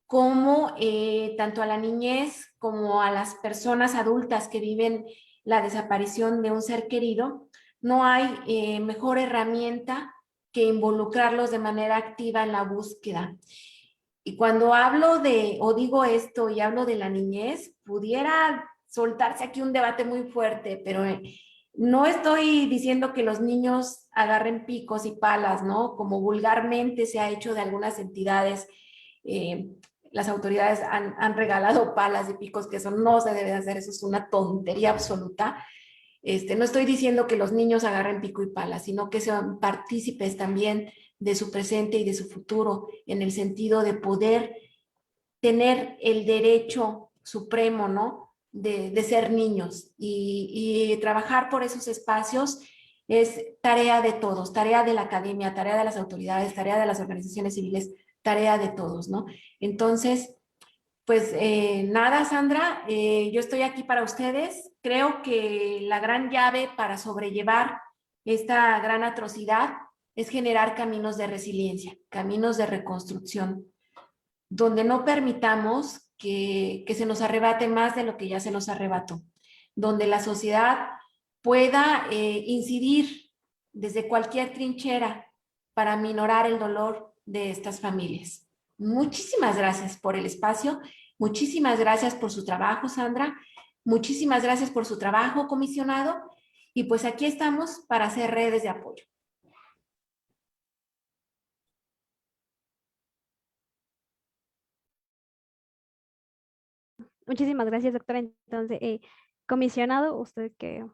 cómo tanto a la niñez como a las personas adultas que viven la desaparición de un ser querido, no hay mejor herramienta que involucrarlos de manera activa en la búsqueda. Y cuando hablo de, o digo esto y hablo de la niñez, pudiera soltarse aquí un debate muy fuerte, pero no estoy diciendo que los niños agarren picos y palas, ¿no? Como vulgarmente se ha hecho de algunas entidades. Eh, las autoridades han regalado palas y picos, que eso no se debe hacer, eso es una tontería absoluta. No estoy diciendo que los niños agarren pico y pala, sino que sean partícipes también de su presente y de su futuro, en el sentido de poder tener el derecho supremo, ¿no? De ser niños y trabajar por esos espacios es tarea de todos, tarea de la academia, tarea de las autoridades, tarea de las organizaciones civiles, tarea de todos, ¿no? Entonces, pues nada, Sandra, yo estoy aquí para ustedes. Creo que la gran llave para sobrellevar esta gran atrocidad es generar caminos de resiliencia, caminos de reconstrucción, donde no permitamos que se nos arrebate más de lo que ya se nos arrebató, donde la sociedad pueda incidir desde cualquier trinchera para minorar el dolor de estas familias. Muchísimas gracias por el espacio, muchísimas gracias por su trabajo, Sandra, muchísimas gracias por su trabajo, comisionado, y pues aquí estamos para hacer redes de apoyo. Muchísimas gracias, doctora. Entonces, comisionado, ¿usted qué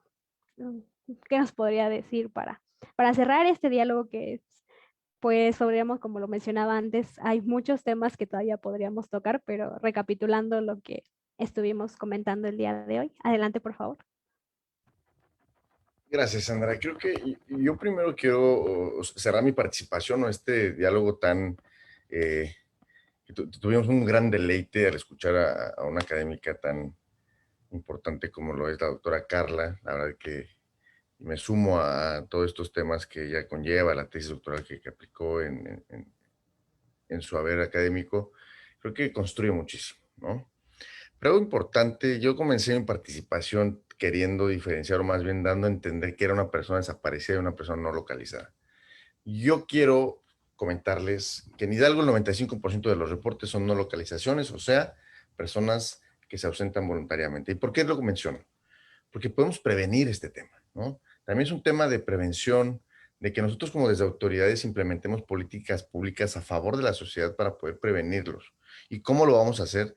nos podría decir para cerrar este diálogo que es, pues, podríamos, como lo mencionaba antes, hay muchos temas que todavía podríamos tocar, pero recapitulando lo que estuvimos comentando el día de hoy. Adelante, por favor. Gracias, Sandra. Creo que yo primero quiero cerrar mi participación o este diálogo tan... tuvimos un gran deleite al escuchar a una académica tan importante como lo es la doctora Carla. La verdad que me sumo a todos estos temas que ella conlleva, la tesis doctoral que aplicó en su haber académico. Creo que construye muchísimo, ¿no? Pero algo importante, yo comencé mi participación queriendo diferenciar, o más bien dando a entender que era una persona desaparecida y una persona no localizada. Yo quiero comentarles que en Hidalgo el 95% de los reportes son no localizaciones, o sea, personas que se ausentan voluntariamente. ¿Y por qué lo menciono? Porque podemos prevenir este tema, ¿no? También es un tema de prevención, de que nosotros como desde autoridades implementemos políticas públicas a favor de la sociedad para poder prevenirlos. ¿Y cómo lo vamos a hacer?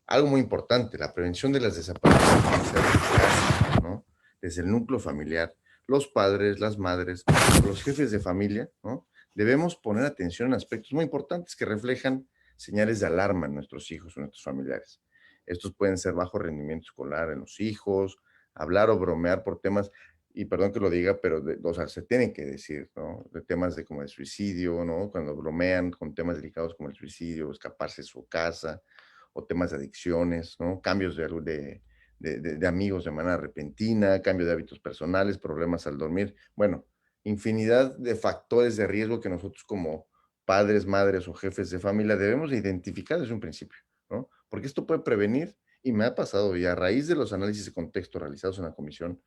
Algo muy importante, la prevención de las desapariciones desde casa, ¿no? Desde el núcleo familiar, los padres, las madres, los jefes de familia, ¿no? Debemos poner atención en aspectos muy importantes que reflejan señales de alarma en nuestros hijos o nuestros familiares. Estos pueden ser bajo rendimiento escolar en los hijos, hablar o bromear por temas, y perdón que lo diga, pero o sea, se tienen que decir, ¿no? De temas de como el suicidio, ¿no? Cuando bromean con temas delicados como el suicidio, escaparse de su casa, o temas de adicciones, ¿no? Cambios de amigos de manera repentina, cambio de hábitos personales, problemas al dormir. Bueno, infinidad de factores de riesgo que nosotros como padres, madres o jefes de familia debemos identificar desde un principio, ¿no? Porque esto puede prevenir, y me ha pasado, y a raíz de los análisis de contexto realizados en la comisión,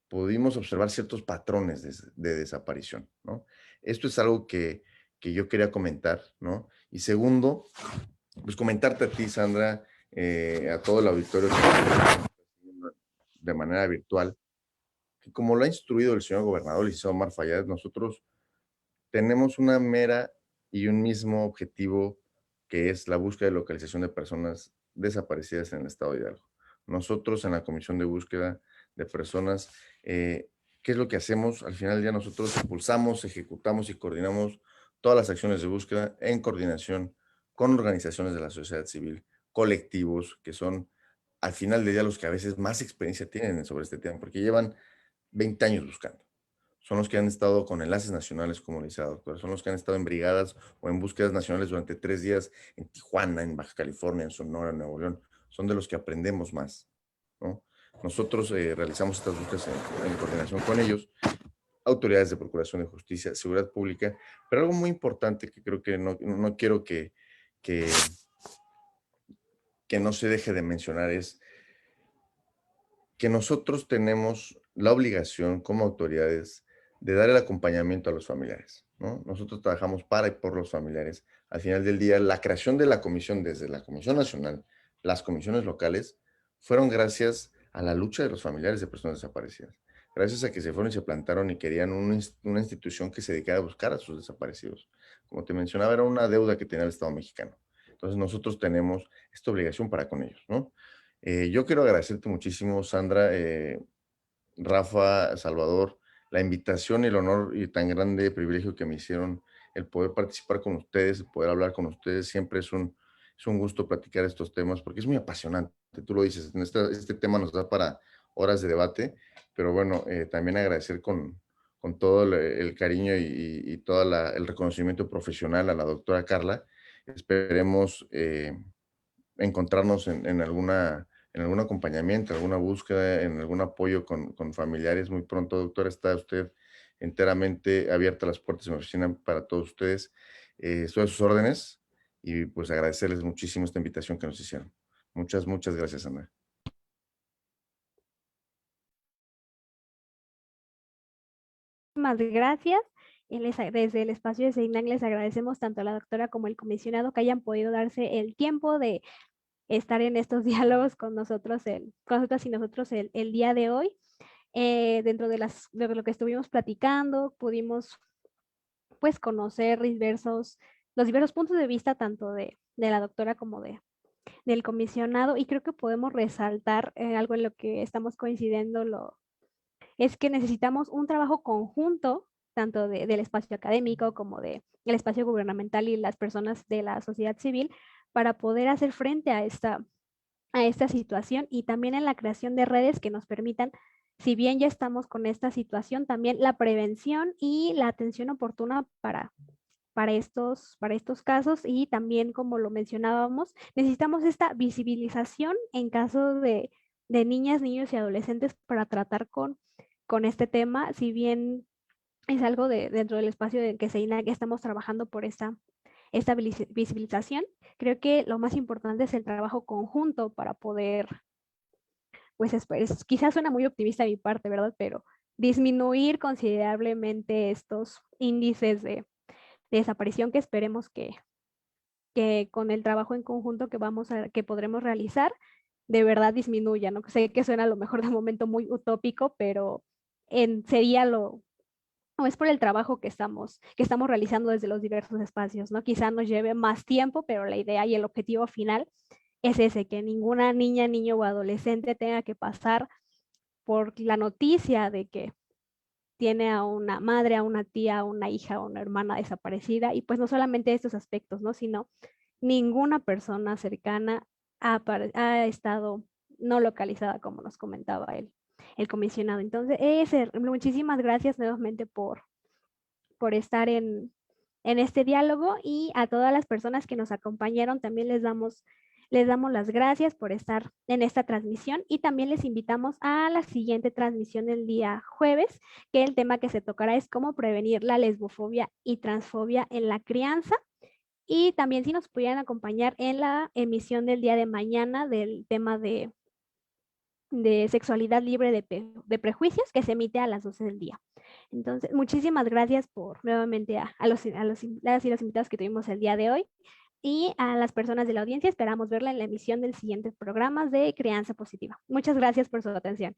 pudimos observar ciertos patrones de desaparición, ¿no? Esto es algo que yo quería comentar, ¿no? Y segundo, pues comentarte a ti, Sandra, a todo el auditorio de manera virtual, que como lo ha instruido el señor gobernador, licenciado Omar Fayad, nosotros tenemos una mera y un mismo objetivo, que es la búsqueda y localización de personas desaparecidas en el estado de Hidalgo. Nosotros en la Comisión de Búsqueda de Personas, ¿qué es lo que hacemos? Al final del día nosotros impulsamos, ejecutamos y coordinamos todas las acciones de búsqueda en coordinación con organizaciones de la sociedad civil, colectivos, que son al final del día los que a veces más experiencia tienen sobre este tema, porque llevan 20 años buscando. Son los que han estado con enlaces nacionales, como dice la doctora, son los que han estado en brigadas o en búsquedas nacionales durante 3 días en Tijuana, en Baja California, en Sonora, en Nuevo León. Son de los que aprendemos más. ¿no? Nosotros realizamos estas búsquedas en coordinación con ellos, autoridades de Procuración de Justicia, Seguridad Pública, pero algo muy importante que creo que no quiero que no se deje de mencionar es que nosotros tenemos la obligación como autoridades de dar el acompañamiento a los familiares, ¿no? Nosotros trabajamos para y por los familiares. Al final del día, la creación de la comisión, desde la Comisión Nacional, las comisiones locales, fueron gracias a la lucha de los familiares de personas desaparecidas. Gracias a que se fueron y se plantaron y querían una institución que se dedicara a buscar a sus desaparecidos. Como te mencionaba, era una deuda que tenía el Estado mexicano. Entonces nosotros tenemos esta obligación para con ellos, ¿no? Yo quiero agradecerte muchísimo, Sandra, Rafa, Salvador, la invitación y el honor y tan grande privilegio que me hicieron el poder participar con ustedes, el poder hablar con ustedes. Siempre es un gusto platicar estos temas porque es muy apasionante. Tú lo dices, este tema nos da para horas de debate, pero bueno, también agradecer con todo el cariño y todo el reconocimiento profesional a la doctora Carla. Esperemos encontrarnos en algún acompañamiento, alguna búsqueda, en algún apoyo con familiares muy pronto. Doctora, está usted enteramente abierta las puertas de mi oficina para todos ustedes. Estoy a sus órdenes y pues agradecerles muchísimo esta invitación que nos hicieron. Muchas gracias, Ana. Muchas gracias. Desde el espacio de CEINAC les agradecemos tanto a la doctora como al comisionado que hayan podido darse el tiempo de estar en estos diálogos con nosotros, nosotras y nosotros el día de hoy. Dentro de lo que estuvimos platicando, pudimos pues conocer los diversos puntos de vista tanto de la doctora como del comisionado, y creo que podemos resaltar algo en lo que estamos coincidiendo, es que necesitamos un trabajo conjunto tanto del espacio académico como del espacio gubernamental y las personas de la sociedad civil para poder hacer frente a esta situación, y también en la creación de redes que nos permitan, si bien ya estamos con esta situación, también la prevención y la atención oportuna para estos casos. Y también, como lo mencionábamos, necesitamos esta visibilización en caso de niñas, niños y adolescentes para tratar con este tema. Si bien es algo dentro del espacio en que CEINAC estamos trabajando por esta visibilización, creo que lo más importante es el trabajo conjunto para poder, pues quizás suena muy optimista de mi parte, ¿verdad? Pero disminuir considerablemente estos índices de desaparición que esperemos que con el trabajo en conjunto que podremos realizar, de verdad disminuya, ¿no? Sé que suena a lo mejor de momento muy utópico, pero sería o es por el trabajo que estamos realizando desde los diversos espacios, ¿no? Quizá nos lleve más tiempo, pero la idea y el objetivo final es ese, que ninguna niña, niño o adolescente tenga que pasar por la noticia de que tiene a una madre, a una tía, a una hija, a una hermana desaparecida. Y pues no solamente estos aspectos, ¿no? Sino ninguna persona cercana ha estado no localizada, como nos comentaba el comisionado. Entonces, muchísimas gracias nuevamente por estar en este diálogo, y a todas las personas que nos acompañaron también les damos las gracias por estar en esta transmisión, y también les invitamos a la siguiente transmisión el día jueves, que el tema que se tocará es cómo prevenir la lesbofobia y transfobia en la crianza. Y también si nos pudieran acompañar en la emisión del día de mañana del tema de sexualidad libre de prejuicios, que se emite a las 12 del día. Entonces, muchísimas gracias nuevamente a las y los invitados que tuvimos el día de hoy, y a las personas de la audiencia. Esperamos verla en la emisión del siguiente programa de Crianza Positiva. Muchas gracias por su atención.